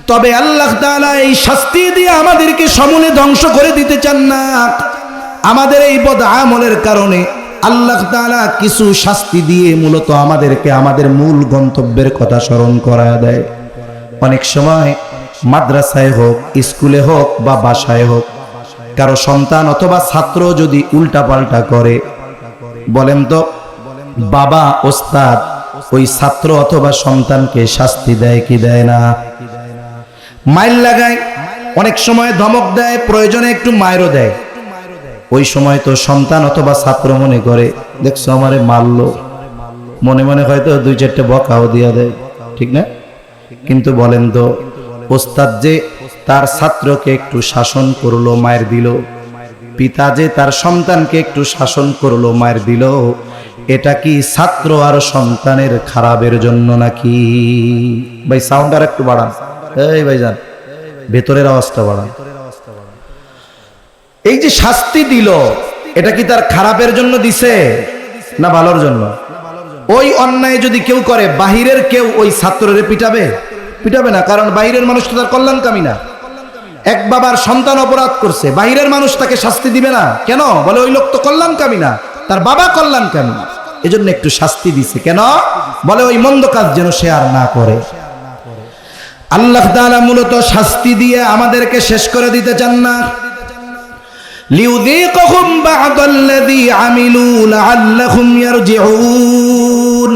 তবে আল্লাহ তাআলা এই শাস্তি দিয়ে আমাদেরকে সমূলে ধ্বংস করে দিতে চান না। আমাদের এই বদ আমলের কারণে আল্লাহ তাআলা কিছু শাস্তি দিয়ে মূলত আমাদেরকে আমাদের মূল গন্তব্যের কথা স্মরণ করায় দেয়। অনেক সময় মাদ্রাসায় হোক, স্কুলে হোক বা বাসায় হোক, কারো সন্তান অথবা ছাত্র যদি উল্টাপাল্টা করে, বলেন তো বাবা ওস্তাদ ওই ছাত্র অথবা সন্তানকে শাস্তি দেয় কি দেয় না? মাইর লাগায়, অনেক সময় ধমক দেয়, প্রয়োজনে একটু মাইরও দেয়। ওই সময় তো সন্তান অথবা ছাত্র মনে করে, দেখছো আমারে মারলো, মনে মনে হয়তো দুই চারটে বকাও দিয়া দেয়, ঠিক না? কিন্তু বলেন তো ওস্তাদ যে তার ছাত্রকে একটু শাসন করলো, মায়ের দিল, পিতা যে তার সন্তানকে একটু শাসন করলো, মায়ের দিল, এটা কি ছাত্র আর সন্তানের খারাপের জন্য নাকি? ভাই সাউন্ড আর একটু বাড়ান, এই ভাইজান ভেতরের আওয়াজটা বাড়ান। এই যে শাস্তি দিল, এটা কি তার খারাপের জন্য দিছে না ভালোর জন্য? ওই অন্যায় যদি কেউ করে, বাহিরের কেউ ওই ছাত্ররে পিটাবে? পিটাবে না, কারণ বাহিরের মানুষ তো তার কল্যাণকামী না। এক বাবার সন্তান অপরাধ করছে, বাহিরের মানুষ তাকে শাস্তি দিবে না কেন? বলে ওই লোক তো কল্যাণকামী না, তার বাবা কল্যাণকামী, এজন্য একটু শাস্তি দিছে। কেন? বলে ওই মন্দ কাজ যেন সে আর না করে। আল্লাহ তাআলা মূলত শাস্তি দিয়ে আমাদেরকে শেষ করে দিতে চান না। লিউযীকাহুম বা'দাল্লাযী আমিলু লাআল্লাহুম ইয়ারজিউন।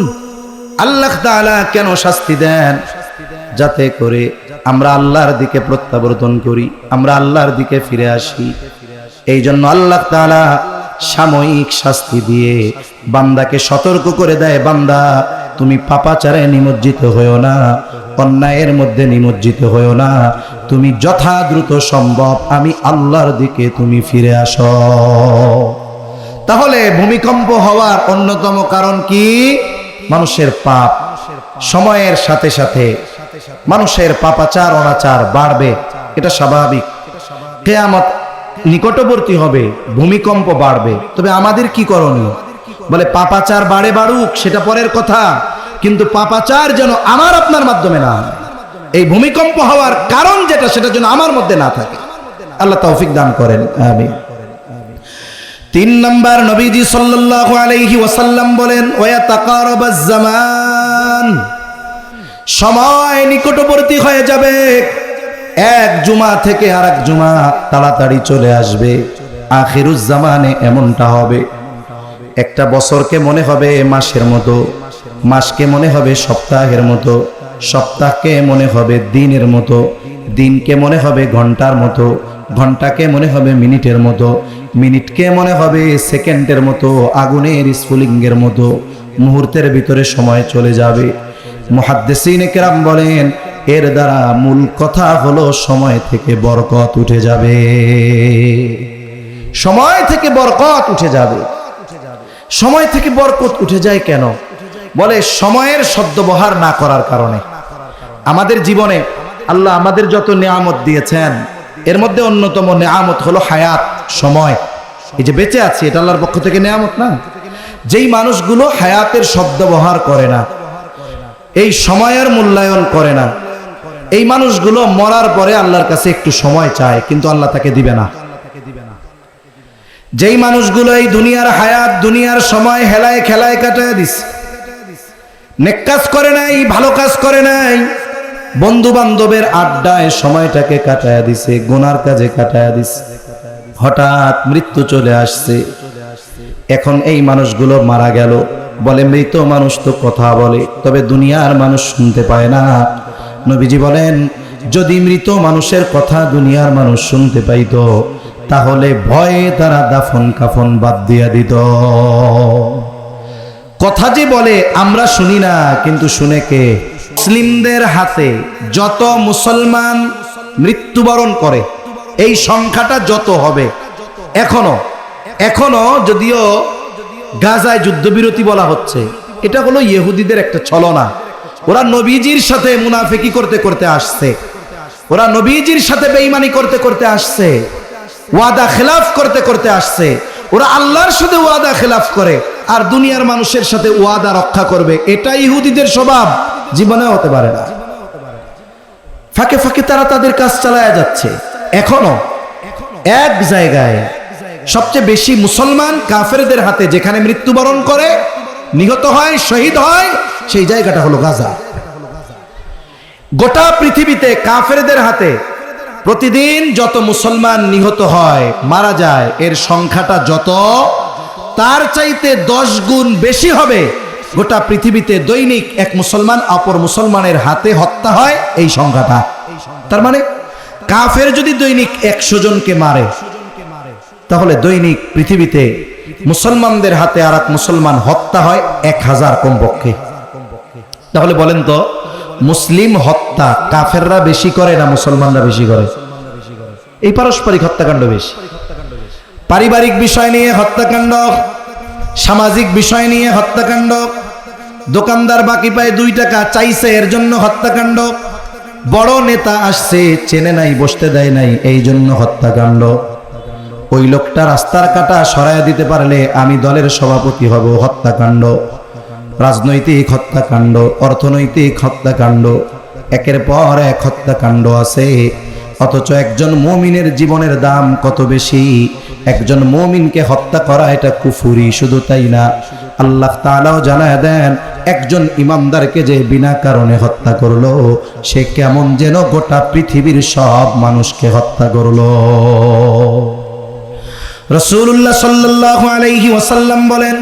আল্লাহ তাআলা কেন শাস্তি দেন? যাতে করে আমরা আল্লাহর দিকে প্রত্যাবর্তন করি, আমরা আল্লাহর দিকে ফিরে আসি। এই জন্য আল্লাহ তাআলা সাময়িক শাস্তি দিয়ে বান্দাকে সতর্ক করে দেয়, বান্দা তুমি পাপাচারে নিমজ্জিত হয়েও না, অন্যায়ের মধ্যে নিমজ্জিত হয়েও না, তুমি যথা দ্রুত সম্ভব আমি আল্লাহর দিকে তুমি ফিরে আসো। তাহলে ভূমিকম্প হওয়ার অন্যতম কারণ কি? মানুষের পাপ। সময়ের সাথে সাথে মানুষের পাপাচার অনাচার বাড়বে, এটা স্বাভাবিক। কিয়ামত নিকটবর্তী হবে, ভূমিকম্প বাড়বে, তবে আমাদের কি করণীয়? বলে পাপাচার বাড়ে বাড়ুক, সেটা পরের কথা, কিন্তু পাপাচার যেন আমার আপনার মাধ্যমে না হয়। এই ভূমিকম্প হওয়ার কারণ যেটা, সেটা যেন আমার মধ্যে না থাকে। আল্লাহ তৌফিক দান করেন, আমিন। 3 নাম্বার, নবীজি সাল্লাল্লাহু আলাইহি ওয়াসাল্লাম বলেন, ওয়া তাকারাবাজ জামান, সময় নিকটবর্তী হয়ে যাবে, এক জুমা থেকে আরেক জুমা তাড়াতাড়ি চলে আসবে। আখিরুজ জামানে এমনটা হবে, একটা বছরকে মনে হবে মাসের মতো, মাসকে মনে হবে সপ্তাহের মতো, সপ্তাহকে মনে হবে দিনের মতো, দিনকে মনে হবে ঘন্টার মতো, ঘন্টাকে মনে হবে মিনিটের মতো, মিনিটকে মনে হবে সেকেন্ডের মতো, আগুনের স্ফুলিঙ্গের মতো, মুহূর্তের ভিতরে সময় চলে যাবে। মুহাদ্দিসিনে কেরাম বলেন, এর দ্বারা মূল কথা হলো সময় থেকে বরকত উঠে যাবে, সময় থেকে বরকত উঠে যাবে। সময় থেকে বরকত উঠে যায় কেন? বলে সময়ের সদ্ব্যবহার না করার কারণে। আমাদের জীবনে আল্লাহ আমাদের যত নেয়ামত দিয়েছেন, এর মধ্যে অন্যতম নেয়ামত হলো হায়াত, সময়। এই যে বেঁচে আছি, এটা আল্লাহর পক্ষ থেকে নেয়ামত না? যেই মানুষগুলো হায়াতের সদ্ব্যবহার করে না, এই সময়ের মূল্যায়ন করে না। এই মানুষগুলো মরার পরে আল্লাহর কাছে একটু সময় চায়, কিন্তু আল্লাহ তাকে দিবে না। যেই মানুষগুলো এই দুনিয়ার হায়াত, দুনিয়ার সময় হেলায় খেলায় কাটায় দিছে, নেক কাজ করে নাই, ভালো কাজ করে নাই, বন্ধু বান্ধবের আড্ডায় সময়টাকে কাটায় দিছে, গুনার কাজে কাটায় দিছে, হঠাৎ মৃত্যু চলে আসছে। এখন এই মানুষগুলো মারা গেল, বলে মৃত মানুষ তো কথা বলে, তবে দুনিয়ার মানুষ শুনতে পায় না। নবীজি বলেন, যদি মৃত মানুষের কথা দুনিয়ার মানুষ শুনতে পাইত, তাহলে ভয়ে তারা দাফন কাফন বাদ দিয়া দিত। কথা যে বলে আমরা শুনি না, কিন্তু শুনে কে? মুসলিমদের হাতে যত মুসলমান মৃত্যুবরণ করে, এই সংখ্যাটা যত হবে, এখনো যদিও গাজায় যুদ্ধবিরতি বলা হচ্ছে, এটা হলো ইহুদিদের একটা ছলনা। ওরা নবীজির সাথে মুনাফিকি করতে করতে আসছে, ওরা নবীজির সাথে বেঈমানি করতে করতে আসছে, ওয়াদা খেলাফ করতে করতে আসছে। ওরা আল্লাহর সাথে ওয়াদা খেলাফ করে আর দুনিয়ার মানুষের সাথে ওয়াদা রক্ষা করবে, এটা ইহুদিদের স্বভাব, জীবনে হতে পারে না। ফাঁকে ফাঁকে তারা তাদের কাজ চালায়া যাচ্ছে। এখনো এক জায়গায় সবচেয়ে বেশি মুসলমান কাফেরদের হাতে যেখানে মৃত্যুবরণ করে, নিহত হয়, শহীদ হয়, সেই জায়গাটা হলো গাজা। গোটা পৃথিবীতে কাফেরদের হাতে প্রতিদিন যত মুসলমান নিহত হয়, মারা যায়, এর সংখ্যাটা যত, তার চাইতে 10 গুণ বেশি হবে গোটা পৃথিবীতে দৈনিক এক মুসলমান অপর মুসলমানের হাতে হত্যা হয়, এই সংখ্যাটা। তার মানে কাফের যদি দৈনিক 100 জনকে মারে, তাহলে দৈনিক পৃথিবীতে মুসলমানদের হাতে আর এক মুসলমান হত্যা হয় 1000 কমপক্ষে। তাহলে বলেন তো, মুসলিম হত্যা কাফেররা বেশি করে না মুসলমানরা বেশি করে? এই পারস্পরিক হত্যাকাণ্ড বেশি। পারিবারিক বিষয় নিয়ে হত্যাকাণ্ড, সামাজিক বিষয় নিয়ে হত্যাকাণ্ড, দোকানদার বাকি পায় 2 টাকা চাইছে, এর জন্য হত্যাকাণ্ড, বড় নেতা আসছে চেনে নাই, বসতে দেয় নাই, এই জন্য হত্যাকাণ্ড, ওই লোকটা রাস্তার কাটা সরাইয়া দিতে পারলে আমি দলের সভাপতি হব, হত্যাকাণ্ড, রাজনৈতিক হত্যাকাণ্ড, অর্থনৈতিক হত্যাকাণ্ড, একের পর এক হত্যাকাণ্ড আছে। অথচ একজন মুমিনের জীবনের দাম কত বেশি, একজন মুমিনকে হত্যা করা এটা কুফরি। শুধু তাই না, আল্লাহ তাআলাও জানায় দেন, একজন ইমানদারকে যে বিনা কারণে হত্যা করলো, সে কেমন যেন গোটা পৃথিবীর সব মানুষকে হত্যা করলো। রাসূলুল্লাহ সাল্লাল্লাহু আলাইহি ওয়াসাল্লাম বলেন,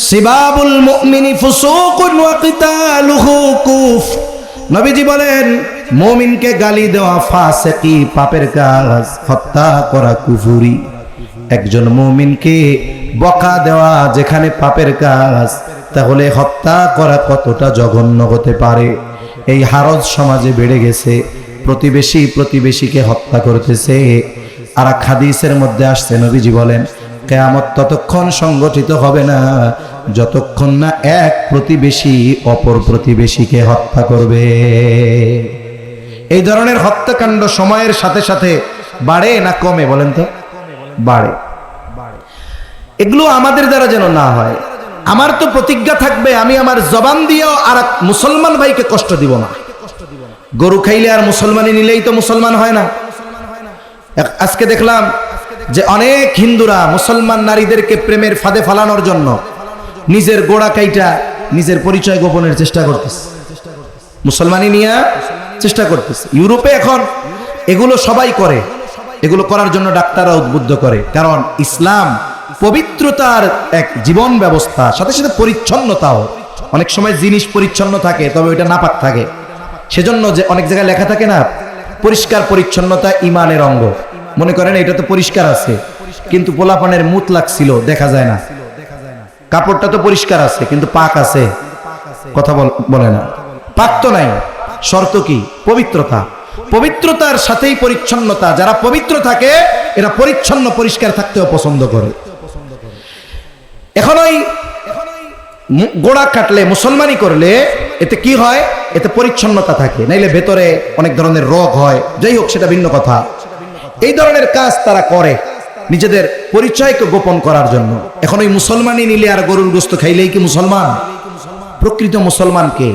সিবাবুল মুমিনি ফুসুকুন ওয়া কিতালুহু কুফ। নবীজি বলেন, মুমিনকে গালি দেওয়া ফাসিকি, পাপের কাজ, হত্যা করা কুফরি। একজন মুমিনকে বকা দেওয়া যেখানে পাপের কাজ, তাহলে হত্যা করা কতটা জঘন্য হতে পারে। এই হারজ সমাজে বেড়ে গেছে, প্রতিবেশী প্রতিবেশীকে হত্যা করতেছে। আর এক হাদিসের মধ্যে আসছে, নবীজি বলেন, কিয়ামত ততক্ষণ সংগঠিত হবে না যতক্ষণ না এক প্রতিবেশী অপর প্রতিবেশীকে হত্যা করবে। এই ধরনের হত্যাকাণ্ড সময়ের সাথে সাথে বাড়ে না কমে? বলেন তো, বাড়ে। এগুলো আমাদের দ্বারা যেন না হয়। আমার তো প্রতিজ্ঞা থাকবে, আমি আমার জবান দিয়েও আর এক মুসলমান ভাইকে কষ্ট দিব না। গরু খাইলে আর মুসলমানি নিলেই তো মুসলমান হয় না। আজকে দেখলাম যে অনেক হিন্দুরা মুসলমান নারীদেরকে প্রেমের ফাঁদে ফালানোর জন্য নিজের গোড়া কাইটা নিজের পরিচয় গোপনের চেষ্টা করতেছে, মুসলমানি নিয়ে চেষ্টা করতেছে। ইউরোপে এখন এগুলো সবাই করে, এগুলো করার জন্য ডাক্তাররা উদ্বুদ্ধ করে, কারণ ইসলাম পবিত্রতার এক জীবন ব্যবস্থা, সাথে সাথে পরিচ্ছন্নতাও। অনেক সময় জিনিস পরিচ্ছন্ন থাকে, তবে ওইটা নাপাক থাকে। সেজন্য যে অনেক জায়গায় লেখা থাকে না, পরিষ্কার পরিচ্ছন্নতা ইমানের অঙ্গ। মনে করেন এটা তো পরিষ্কার আছে, কিন্তু পোলাপানের মুত লাগছিল, দেখা যায় না। কাপড়টা তো পরিষ্কার আছে, কিন্তু পাক আছে, কথা বলে না, পাক তো নাই। শর্ত কি? পবিত্রতা। পবিত্রতার সাথেই পরিচ্ছন্নতা। যারা পবিত্র থাকে এরা পরিচ্ছন্ন পরিষ্কার থাকতেও পছন্দ করে। এখন ওই গোড়া কাটলে, মুসলমানি করলে এতে কি হয়? এতে পরিচ্ছন্নতা থাকে, নাইলে ভেতরে অনেক ধরনের রোগ হয়। যাই হোক, সেটা ভিন্ন কথা। এই ধরনের কাজ তারা করে নিজেদের পরিচয়কে গোপন করার জন্য। এখন ওই মুসলমানি নিলে আর গরুর গোস্ত খাইলেই কি মুসলমান? প্রকৃত মুসলমান কে?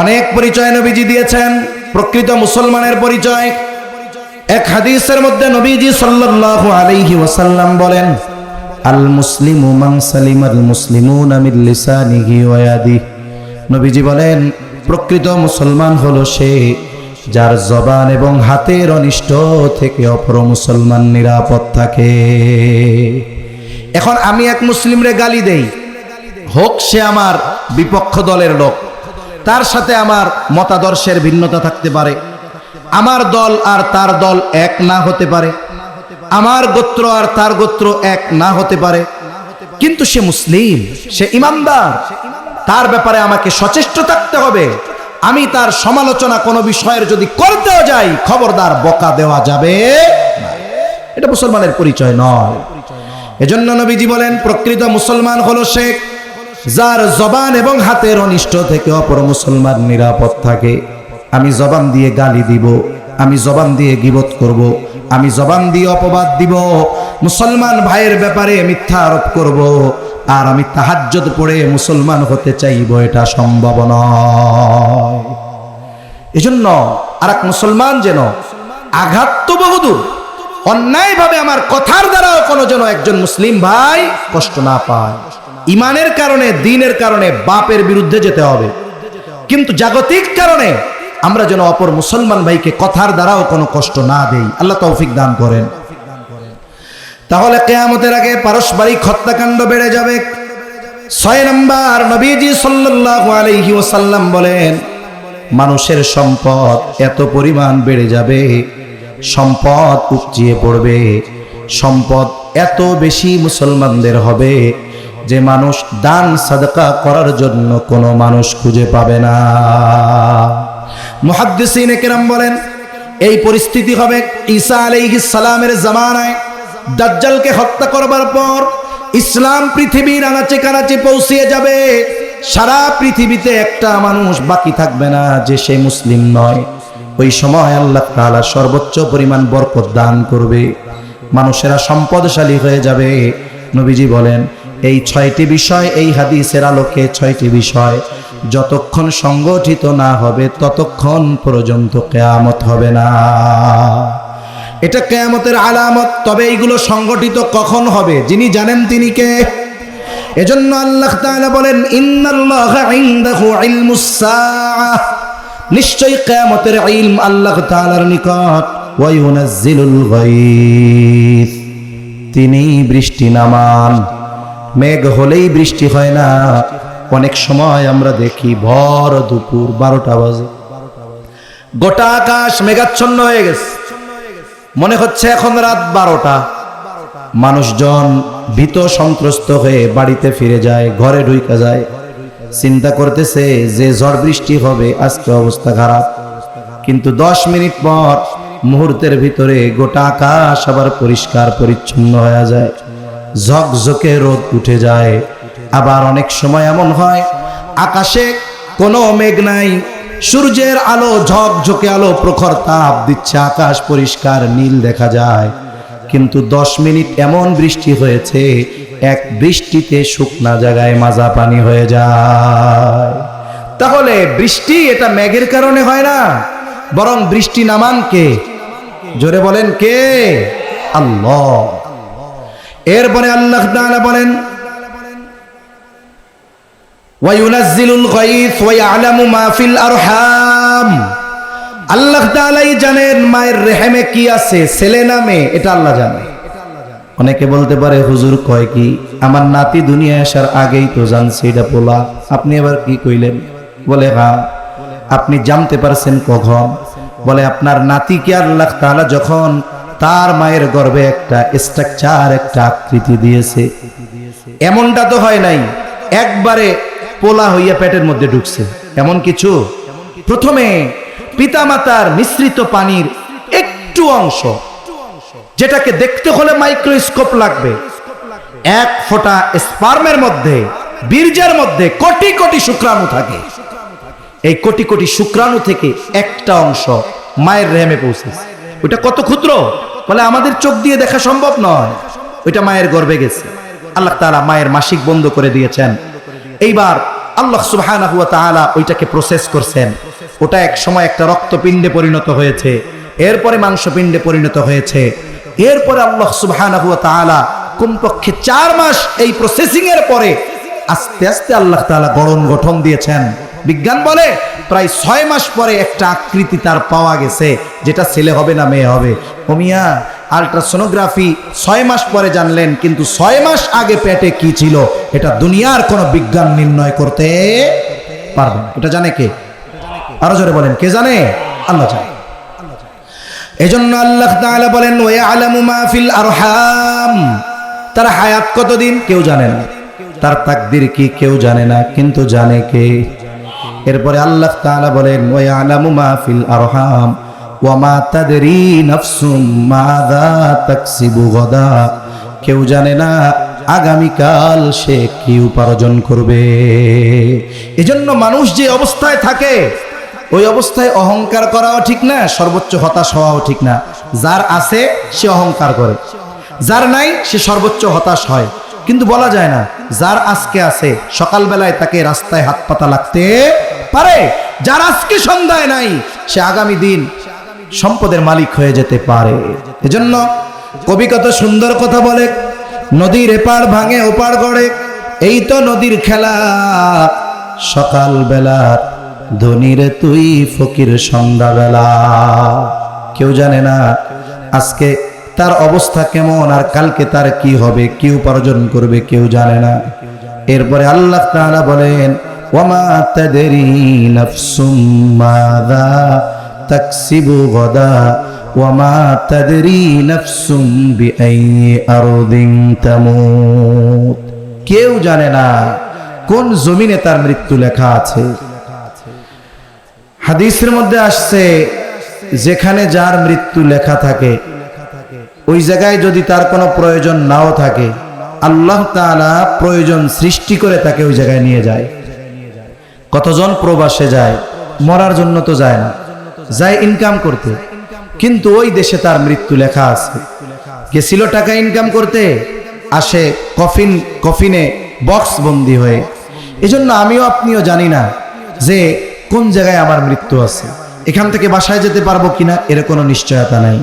অনেক পরিচয় নবীজি দিয়েছেন, প্রকৃত মুসলমানের পরিচয়। এক হাদিসের মধ্যে নবীজি সাল্লাল্লাহু আলাইহি ওয়াসাল্লাম বলেন, আল মুসলিমু মান সালিমাল মুসলিমুনা মিন লিসানিহি ওয়া ইয়াদিহি। নবীজি বলেন, প্রকৃত মুসলমান হলো সে যার জবান এবং হাতের অনিষ্ট থেকে অপর মুসলমান নিরাপদ থাকে। এখন আমি এক মুসলিমরে গালি দেই, হোক সে আমার বিপক্ষ দলের লোক, তার সাথে আমার মতাদর্শের ভিন্নতা থাকতে পারে, আমার দল আর তার দল এক না হতে পারে, আমার গোত্র আর তার গোত্র এক না হতে পারে, কিন্তু সে মুসলিম, সে ইমানদার, তার ব্যাপারে আমাকে সচেষ্ট থাকতে হবে। আমি তার সমালোচনা কোনো বিষয়ের যদি করতেও যাই, খবরদার বকা দেওয়া যাবে না। এটা মুসলমানের পরিচয় নয়। এজন্য নবীজি বলেন, প্রকৃত মুসলমান হলো সে যার জবান এবং হাতের অনিষ্ট থেকে অপর মুসলমান নিরাপদ থাকে। আমি জবান দিয়ে গালি দিব, আমি জবান দিয়ে গীবত করব, আমি জবান দিয়ে অপবাদ দিব, মুসলমান ভাইয়ের ব্যাপারে মিথ্যা আরোপ করব, আর আমি তাহাজ্জুদ পড়ে মুসলমান হতে চাইব, এটা সম্ভব নয়। এজন্য আরেক মুসলমান যেন আঘাত তো বহুদূর, অন্যায়ভাবে আমার কথার দ্বারাও কোনো যেন একজন মুসলিম ভাই কষ্ট না পায়। ইমানের কারণে, দ্বীনের কারণে বাপের বিরুদ্ধে যেতে হবে, কিন্তু জাগতিক কারণে আমরা যেন অপর মুসলমান ভাইকে কথার দ্বারাও কোনো কষ্ট না দেই। আল্লাহ তৌফিক দান করেন। তাহলে কিয়ামতের আগে পারস্পরিক হত্যাকাণ্ড বেড়ে যাবে। 6 নাম্বার, নবীজি সাল্লাল্লাহু আলাইহি ওয়াসাল্লাম বলেন, মানুষের সম্পদ এত পরিমাণ বেড়ে যাবে, সম্পদ উপচিয়ে পড়বে, সম্পদ এত বেশি মুসলমানদের হবে যে মানুষ দান সাদকা করার জন্য কোনো মানুষ খুঁজে পাবে না। মুহাদ্দিসিনে কেরাম বলেন, এই পরিস্থিতি হবে ঈসা আলাইহিস সালামের জামানায়। দাজ্জালকে হত্যা করবার পর ইসলাম পৃথিবীর আনাচে কানাচে পৌঁছিয়ে যাবে। সারা পৃথিবীতে একটা মানুষ বাকি থাকবে না যে সে মুসলিম নয়। ওই সময় আল্লাহ তাআলা সর্বোচ্চ পরিমাণ বরকত দান করবে, মানুষেরা সম্পদশালী হয়ে যাবে। নবীজি বলেন, এই 6টি বিষয়, এই হাদিসের আলোকে 6টি বিষয় যতক্ষণ সংগঠিত না হবে ততক্ষণ পর্যন্ত কিয়ামত হবে না। এটা কিয়ামতের আলামত। তবে এইগুলো সংগঠিত কখন হবে যিনি জানেন তিনি কে? এজন্য আল্লাহ তাআলা বলেন, ইন্নাল্লাহা ইনদাহু ইলমুস সাআহ, নিশ্চয়ই কিয়ামতের ইলম আল্লাহ তাআলার নিকট। ওয়া ইউনাজ্জিলুল গায়থ, তিনি বৃষ্টি নামান। মেঘ হলেই বৃষ্টি হয় না। অনেক সময় আমরা দেখি ভর দুপুর 12টা বাজে, গোটা আকাশ মেঘাচ্ছন্ন হয়ে গেছে, মনে হচ্ছে এখন রাত 12টা। মানুষজন ভীত সন্ত্রস্ত হয়ে বাড়িতে ফিরে যায়, ঘরে ঢুকে যায়, চিন্তা করতেছে যে ঝড় বৃষ্টি হবে, আজকে অবস্থা খারাপ। কিন্তু 10 মিনিট পর, মুহূর্তের ভিতরে গোটা আকাশ আবার পরিষ্কার পরিচ্ছন্ন হয়ে যায়, ঝকঝকে রোদ উঠে যায়। আবার অনেক সময় এমন হয় আকাশে কোনো মেঘ নাই, সূর্যের আলো, ঝকঝকে আলো, প্রখর তাপ দিচ্ছে, আকাশ পরিষ্কার নীল দেখা যায়। কিন্তু 10 মিনিট এমন বৃষ্টি হয়েছে, এক বৃষ্টিতে শুকনা জায়গায় মাজা পানি হয়ে যায়। তাহলে বৃষ্টি এটা মেঘের কারণে হয় না, বরং বৃষ্টি নামান কে? জোরে বলেন কে? আল্লাহ। এরপরে আল্লাহ তাআলা বলেন, ওয়া ইউনাজ্জিলুল গায়থ ওয়া ইয়ালামু মা ফিল আরহাম, আল্লাহ তাআলাই জানেন মায়ের রেহেমে কি আছে, ছেলে না মেয়ে, এটা আল্লাহ জানে। অনেকে বলতে পারে, হুজুর কয় কি, আমার নাতি দুনিয়ায় আসার আগেই তো জানছি এটা পোলা, আপনি এবার কি কইলেন? বলে হ্যাঁ। আপনি জানতে পারছেন কখন? বলে আপনার নাতিকে আল্লাহ তাআলা যখন তার মায়ের গর্ভে একটা স্ট্রাকচার, একটা আকৃতি দিয়েছে, এমনটা তো হয় নাই একবারে পোলা হইয়া পেটের মধ্যে ঢুকছে, এমন কিছু। প্রথমে পিতামাতার মিশ্রিত পানির একটু অংশ, যেটাকে দেখতে হলে মাইক্রোস্কোপ লাগবে, এক ফোঁটা স্পার্মের মধ্যে, বীর্যের মধ্যে কোটি কোটি শুক্রাণু থাকে। এই কোটি কোটি শুক্রাণু থেকে একটা অংশ মায়ের রেহেমে পৌঁছেছে। ওইটা কত ক্ষুদ্র, বলে আমাদের চোখ দিয়ে দেখা সম্ভব নয়। ওইটা মায়ের গর্ভে গেছে। আল্লাহ তাআলা মায়ের মাসিক বন্ধ করে দিয়েছেন। এইবার আল্লাহ সুবহানাহু ওয়া তাআলা ওইটাকে প্রসেস করছেন। ওটা এক সময় একটা রক্তপিণ্ডে পরিণত হয়েছে, এরপরে মাংসপিণ্ডে পরিণত হয়েছে, এরপরে আল্লাহ সুবহানাহু ওয়া তাআলা কমপক্ষে 4 মাস এই প্রসেসিং এর পরে আস্তে আস্তে আল্লাহ তাআলা গঠন দিয়েছেন। বিজ্ঞান বলে প্রায় 6 মাস পরে একটা আকৃতি তার পাওয়া গেছে, যেটা ছেলে হবে না মেয়ে হবে। ওমিয়া আল্ট্রাসোনোগ্রাফি 6 মাস পরে জানলেন, কিন্তু 6 মাস আগে পেটে কি ছিল এটা দুনিয়ার কোনো বিজ্ঞান নির্ণয় করতে পারবে না। এটা জানে কে? আরো জোরে বলেন, কে জানে? আল্লাহ জানে। এজন্য আল্লাহ তাআলা বলেন ওয়া ইয়ালামু মা ফিল আরহাম, তার হায়াত কতদিন কেউ জানে না, তার তাকদীর কি কেউ জানে না, কিন্তু জানে কে? এরপরে আল্লাহ তাআলা বলেন ওয়া ইয়ালামু মা ফিল আরহাম ওয়া মা তাদরি নাফসুম মাযা তাকসিবু গাদা, কেউ জানে না আগামীকাল সে কি উপার্জন করবে। এজন্য মানুষ যে অবস্থায় থাকে ওই অবস্থায় অহংকার করাও ঠিক না, সর্বোচ্চ হতাশ হওয়াও ঠিক না। যার আছে সে অহংকার করে, যার নাই সে সর্বোচ্চ হতাশ হয়। কিন্তু বলা যায় না যার আজকে আছে সকালবেলায় তাকে রাস্তায় হাত পাতা লাগতে পারে, যার আজকে সন্ধ্যায় নাই সে আগামী দিন সম্পদের মালিক হয়ে যেতে পারে। এজন্য কবি কত সুন্দর কথা বলে, নদীর এপার ভাঙে ওপার গড়ে, এই তো নদীর খেলা, সকালবেলা ধনীর তুই ফকির সন্ধ্যাবেলা। কেউ জানে না আজকে তার অবস্থা কেমন আর কালকে তার কি হবে, কি উপার্জন করবে, কেউ জানে না। এরপরে আল্লাহ তাআলা বলেন ওয়ামা তাদরি নাফসুম মাযা তাকসিবু গাদা ওয়ামা তাদরি নাফসুম বিআইয়ি আরদিন তামুত, কেউ জানে না কোন জমিনে তার মৃত্যু লেখা আছে। হাদিসের মধ্যে আসছে যেখানে যার মৃত্যু লেখা থাকে ওই জায়গায় যদি তার কোনো প্রয়োজন নাও থাকে, আল্লাহ তাআলা প্রয়োজন সৃষ্টি করে তাকে ওই জায়গায় নিয়ে যায়। কতজন প্রবাসে যায়, মরার জন্য তো যায় না, যায় ইনকাম করতে, কিন্তু ওই দেশে তার মৃত্যু লেখা আছে। গেছিল টাকা ইনকাম করতে, আসে কফিনে বক্স বন্দি হয়ে। এজন্য আমিও আপনিও জানি না যে কোন জায়গায় আমার মৃত্যু আছে, এখান থেকে বাসায় যেতে পারবো কিনা এর কোনো নিশ্চয়তা নাই,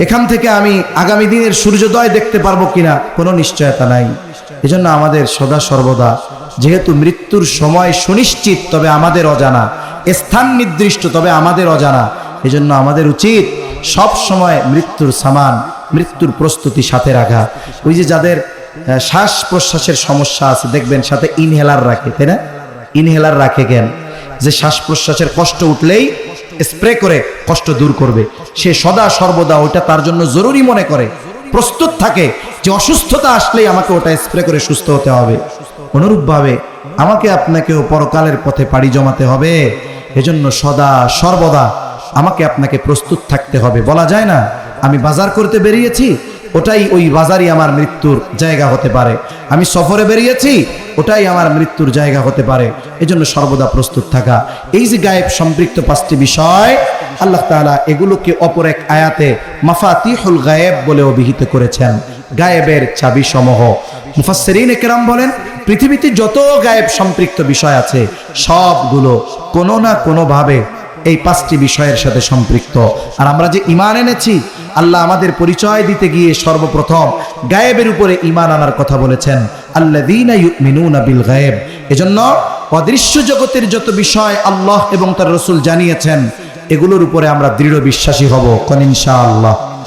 এখান থেকে আমি আগামী দিনের সূর্যোদয় দেখতে পারবো কিনা কোনো নিশ্চয়তা নাই। এজন্য আমাদের সদা সর্বদা, যেহেতু মৃত্যুর সময় সুনিশ্চিত তবে আমাদের অজানা, স্থান নির্দিষ্ট তবে আমাদের অজানা, এজন্য আমাদের উচিত সব সময় মৃত্যুর সামান, মৃত্যুর প্রস্তুতি সাথে রাখা। ওই যে যাদের শ্বাস প্রশ্বাসের সমস্যা আছে দেখবেন সাথে ইনহেলার রাখে, তাই না? ইনহেলার রাখে কেন? যে শ্বাস প্রশ্বাসের কষ্ট উঠলেই স্প্রে করে কষ্ট দূর করবে, সে সদা সর্বদা ওটা তার জন্য জরুরি মনে করে, প্রস্তুত থাকে যে অসুস্থতা আসলেই আমাকে ওটা স্প্রে করে সুস্থ হতে হবে। অনুরূপভাবে আমাকে আপনাকেও পরকালের পথে পাড়ি জমাতে হবে, এজন্য সদা সর্বদা আমাকে আপনাকে প্রস্তুত থাকতে হবে। বলা যায় না আমি বাজার করতে বেরিয়েছি, ওটাই ওই বাজারই আমার মৃত্যুর জায়গা হতে পারে, আমি সফরে বেরিয়েছি, ওটাই আমার মৃত্যুর জায়গা হতে পারে। এজন্য সর্বদা প্রস্তুত থাকা। এই যে গায়েব সম্পৃক্ত 5টি বিষয়, আল্লাহ তাআলা এগুলোকে অপর এক আয়াতে মাফাতিহুল গায়েব বলে অভিহিত করেছেন, গায়েবের চাবি সমূহ। মুফাসসিরিন কেরাম বলেন পৃথিবীতে যত গায়েব সম্পৃক্ত বিষয় আছে সবগুলো কোনো না কোনো ভাবে এই 5টি বিষয়ের সাথে সম্পৃক্ত। আর আমরা যে ঈমান এনেছি, আল্লাহ আমাদের পরিচয় দিতে গিয়ে সর্বপ্রথম গায়েবের উপরে ঈমান আনার কথা বলেছেন, আল্লাযীনা ইউমিনুনা বিল গায়েব। এজন্য অদৃশ্য জগতের যত বিষয় আল্লাহ এবং তার রাসূল জানিয়েছেন এগুলোর উপরে আমরা দৃঢ় বিশ্বাসী হব, কোন ইনশাআল্লাহ।